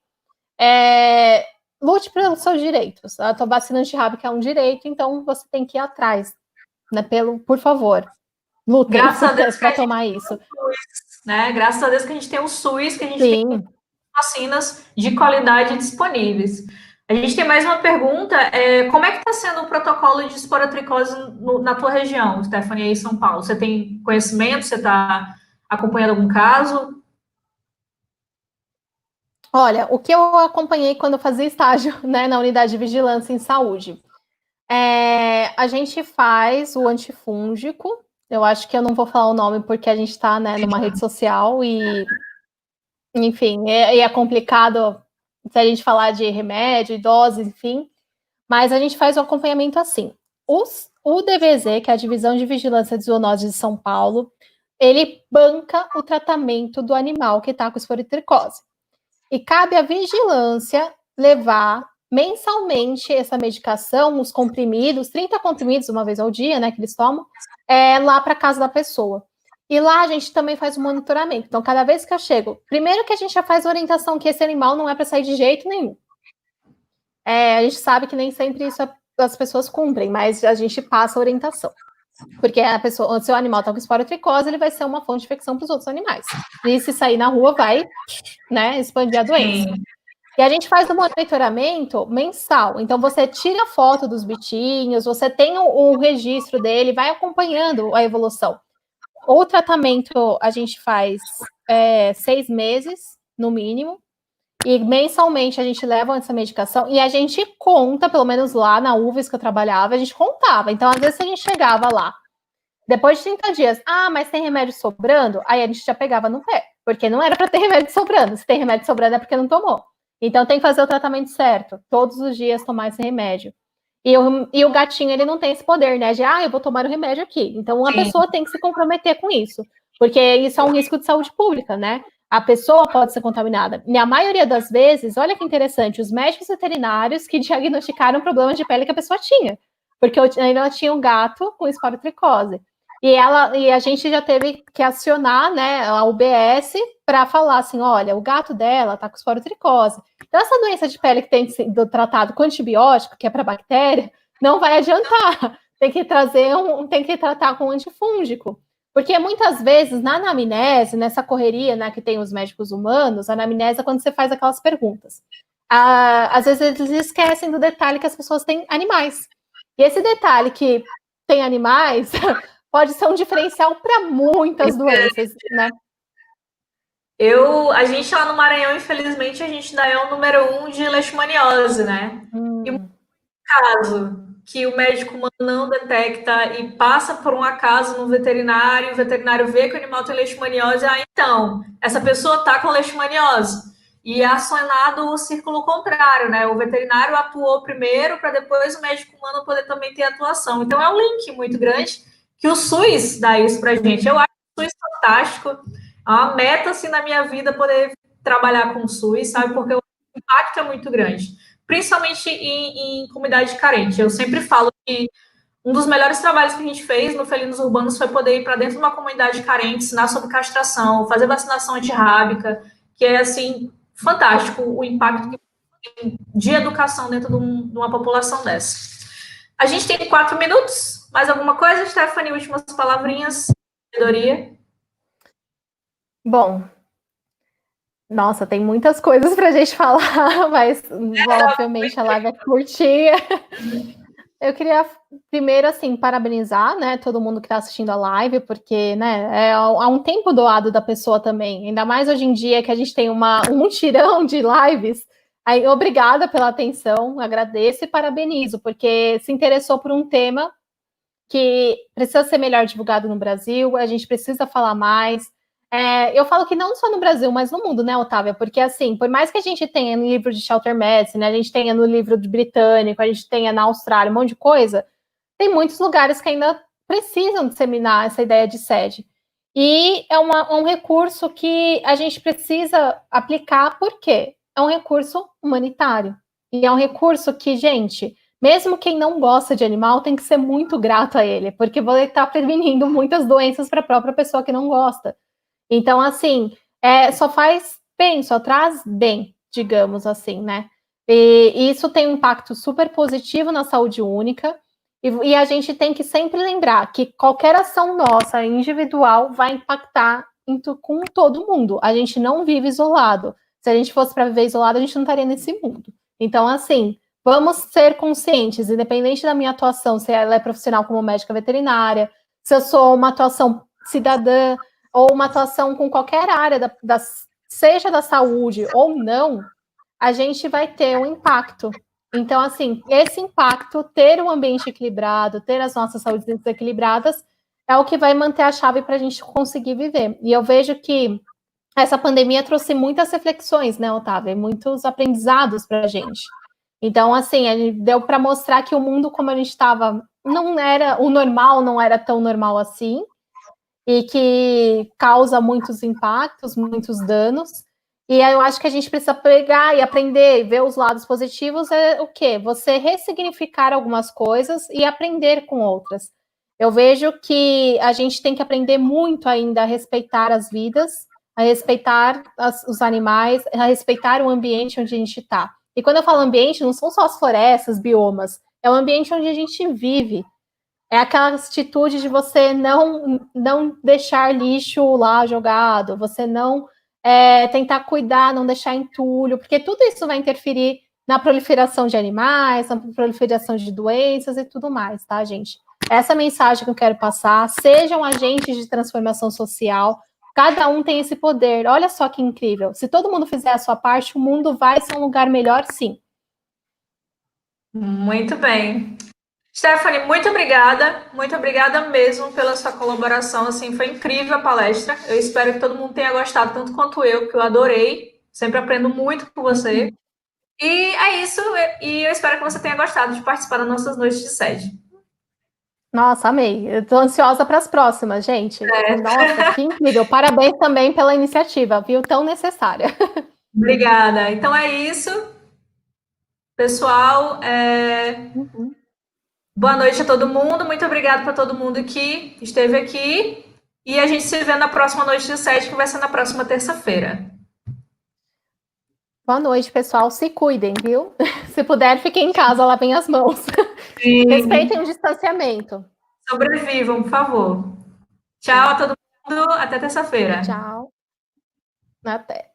lute pelos seus direitos. A tua vacina antirrábica é um direito, então você tem que ir atrás, né? Por favor, lutem para tomar isso. Né? Graças a Deus que a gente tem o SUS, que a gente tem vacinas de qualidade disponíveis. A gente tem mais uma pergunta, como é que está sendo o protocolo de esporotricose na tua região, Stephanie, aí em São Paulo? Você tem conhecimento? Você está acompanhando algum caso? Olha, o que eu acompanhei quando eu fazia estágio, né, na unidade de vigilância em saúde, a gente faz o antifúngico. Eu acho que eu não vou falar o nome porque a gente está, né, numa rede social e, enfim, é complicado se a gente falar de remédio, doses, enfim. Mas a gente faz o acompanhamento assim. O DVZ, que é a Divisão de Vigilância de Zoonoses de São Paulo, ele banca o tratamento do animal que está com esporotricose. E cabe à vigilância levar mensalmente essa medicação, os comprimidos, 30 comprimidos uma vez ao dia, né, que eles tomam, lá para casa da pessoa. E lá a gente também faz o monitoramento. Então, cada vez que eu chego, primeiro que a gente já faz a orientação que esse animal não é para sair de jeito nenhum. A gente sabe que nem sempre isso as pessoas cumprem, mas a gente passa a orientação. Porque se o seu animal está com esporotricose, ele vai ser uma fonte de infecção para os outros animais. E se sair na rua, vai, né, expandir a doença. Sim. E a gente faz o monitoramento mensal. Então, você tira foto dos bichinhos, você tem o registro dele, vai acompanhando a evolução. O tratamento a gente faz 6 meses, no mínimo, e mensalmente a gente leva essa medicação e a gente conta, pelo menos lá na UVES que eu trabalhava, a gente contava. Então, às vezes, a gente chegava lá, depois de 30 dias, mas tem remédio sobrando? Aí a gente já pegava no pé, porque não era para ter remédio sobrando. Se tem remédio sobrando é porque não tomou. Então, tem que fazer o tratamento certo, todos os dias tomar esse remédio. E o gatinho, ele não tem esse poder, né? De, eu vou tomar o remédio aqui. Então, uma pessoa tem que se comprometer com isso, porque isso é um risco de saúde pública, né? A pessoa pode ser contaminada. E a maioria das vezes, olha que interessante, os médicos veterinários que diagnosticaram problemas de pele que a pessoa tinha. Porque ela tinha um gato com esporotricose. E a gente já teve que acionar, né, a UBS para falar assim, olha, o gato dela está com esporotricose. Então, essa doença de pele que tem sido tratado com antibiótico, que é para bactéria, não vai adiantar. Tem que tratar com antifúngico. Porque muitas vezes, na anamnese, nessa correria, né, que tem os médicos humanos, a anamnese é quando você faz aquelas perguntas. Às vezes eles esquecem do detalhe que as pessoas têm animais. E esse detalhe que tem animais pode ser um diferencial para muitas doenças, né? A gente lá no Maranhão, infelizmente, a gente ainda é o número 1 de leishmaniose, né? E um caso que o médico humano não detecta e passa por um acaso no veterinário, o veterinário vê que o animal tem leishmaniose, então, essa pessoa está com leishmaniose. E é acionado o círculo contrário, né? O veterinário atuou primeiro para depois o médico humano poder também ter atuação. Então, é um link muito grande que o SUS dá isso para a gente. Eu acho o SUS fantástico. É uma meta, assim, na minha vida poder trabalhar com o SUS, sabe? Porque o impacto é muito grande, principalmente em comunidade carente. Eu sempre falo que um dos melhores trabalhos que a gente fez no Felinos Urbanos foi poder ir para dentro de uma comunidade carente, ensinar sobre castração, fazer vacinação antirrábica, que é, assim, fantástico o impacto que tem de educação dentro de uma população dessa. A gente tem 4 minutos. Mais alguma coisa, Stephanie? Últimas palavrinhas? Sabedoria? Bom, nossa, tem muitas coisas para a gente falar, mas obviamente a live é curtinha. Eu queria primeiro, assim, parabenizar, né, todo mundo que está assistindo a live, porque, né, há um tempo doado da pessoa também, ainda mais hoje em dia que a gente tem um mutirão de lives. Aí, obrigada pela atenção, agradeço e parabenizo, porque se interessou por um tema que precisa ser melhor divulgado no Brasil, a gente precisa falar mais. Eu falo que não só no Brasil, mas no mundo, né, Otávia? Porque, assim, por mais que a gente tenha no livro de Shelter Medicine, a gente tenha no livro de britânico, a gente tenha na Austrália, um monte de coisa, tem muitos lugares que ainda precisam disseminar essa ideia de sede. E é um recurso que a gente precisa aplicar, por quê? É um recurso humanitário. E é um recurso que, gente, mesmo quem não gosta de animal tem que ser muito grato a ele, porque você está prevenindo muitas doenças para a própria pessoa que não gosta. Então, assim, só faz bem, só traz bem, digamos assim, né? E isso tem um impacto super positivo na saúde única, e a gente tem que sempre lembrar que qualquer ação nossa, individual, vai impactar com todo mundo. A gente não vive isolado. Se a gente fosse para viver isolado, a gente não estaria nesse mundo. Então, assim, vamos ser conscientes, independente da minha atuação, se ela é profissional como médica veterinária, se eu sou uma atuação cidadã, ou uma atuação com qualquer área, seja da saúde ou não, a gente vai ter um impacto. Então, assim, esse impacto, ter um ambiente equilibrado, ter as nossas saúdes equilibradas, é o que vai manter a chave para a gente conseguir viver. E eu vejo que essa pandemia trouxe muitas reflexões, né, Otávio? Muitos aprendizados para a gente. Então, assim, a gente deu para mostrar que o mundo como a gente estava, não era, o normal não era tão normal assim, e que causa muitos impactos, muitos danos. E aí eu acho que a gente precisa pegar e aprender e ver os lados positivos é o quê? Você ressignificar algumas coisas e aprender com outras. Eu vejo que a gente tem que aprender muito ainda a respeitar as vidas, a respeitar os animais, a respeitar o ambiente onde a gente está. E quando eu falo ambiente, não são só as florestas, biomas, é o ambiente onde a gente vive. É aquela atitude de você não deixar lixo lá jogado, você não tentar cuidar, não deixar entulho, porque tudo isso vai interferir na proliferação de animais, na proliferação de doenças e tudo mais, tá, gente? Essa mensagem que eu quero passar, sejam agentes de transformação social, cada um tem esse poder. Olha só que incrível. Se todo mundo fizer a sua parte, o mundo vai ser um lugar melhor, sim. Muito bem. Stephanie, muito obrigada mesmo pela sua colaboração, assim, foi incrível a palestra, eu espero que todo mundo tenha gostado tanto quanto eu, que eu adorei, sempre aprendo muito com você, e é isso, e eu espero que você tenha gostado de participar das nossas noites de sede. Nossa, amei. Eu tô ansiosa para as próximas, gente. Nossa, que incrível. Parabéns também pela iniciativa, viu? Tão necessária. Obrigada. Então é isso, pessoal. Uhum. Boa noite a todo mundo. Muito obrigada para todo mundo que esteve aqui. E a gente se vê na próxima noite de 7, que vai ser na próxima terça-feira. Boa noite, pessoal. Se cuidem, viu? Se puder, fiquem em casa, lavem as mãos. Sim. Respeitem o distanciamento. Sobrevivam, por favor. Tchau a todo mundo. Até terça-feira. Tchau. Até.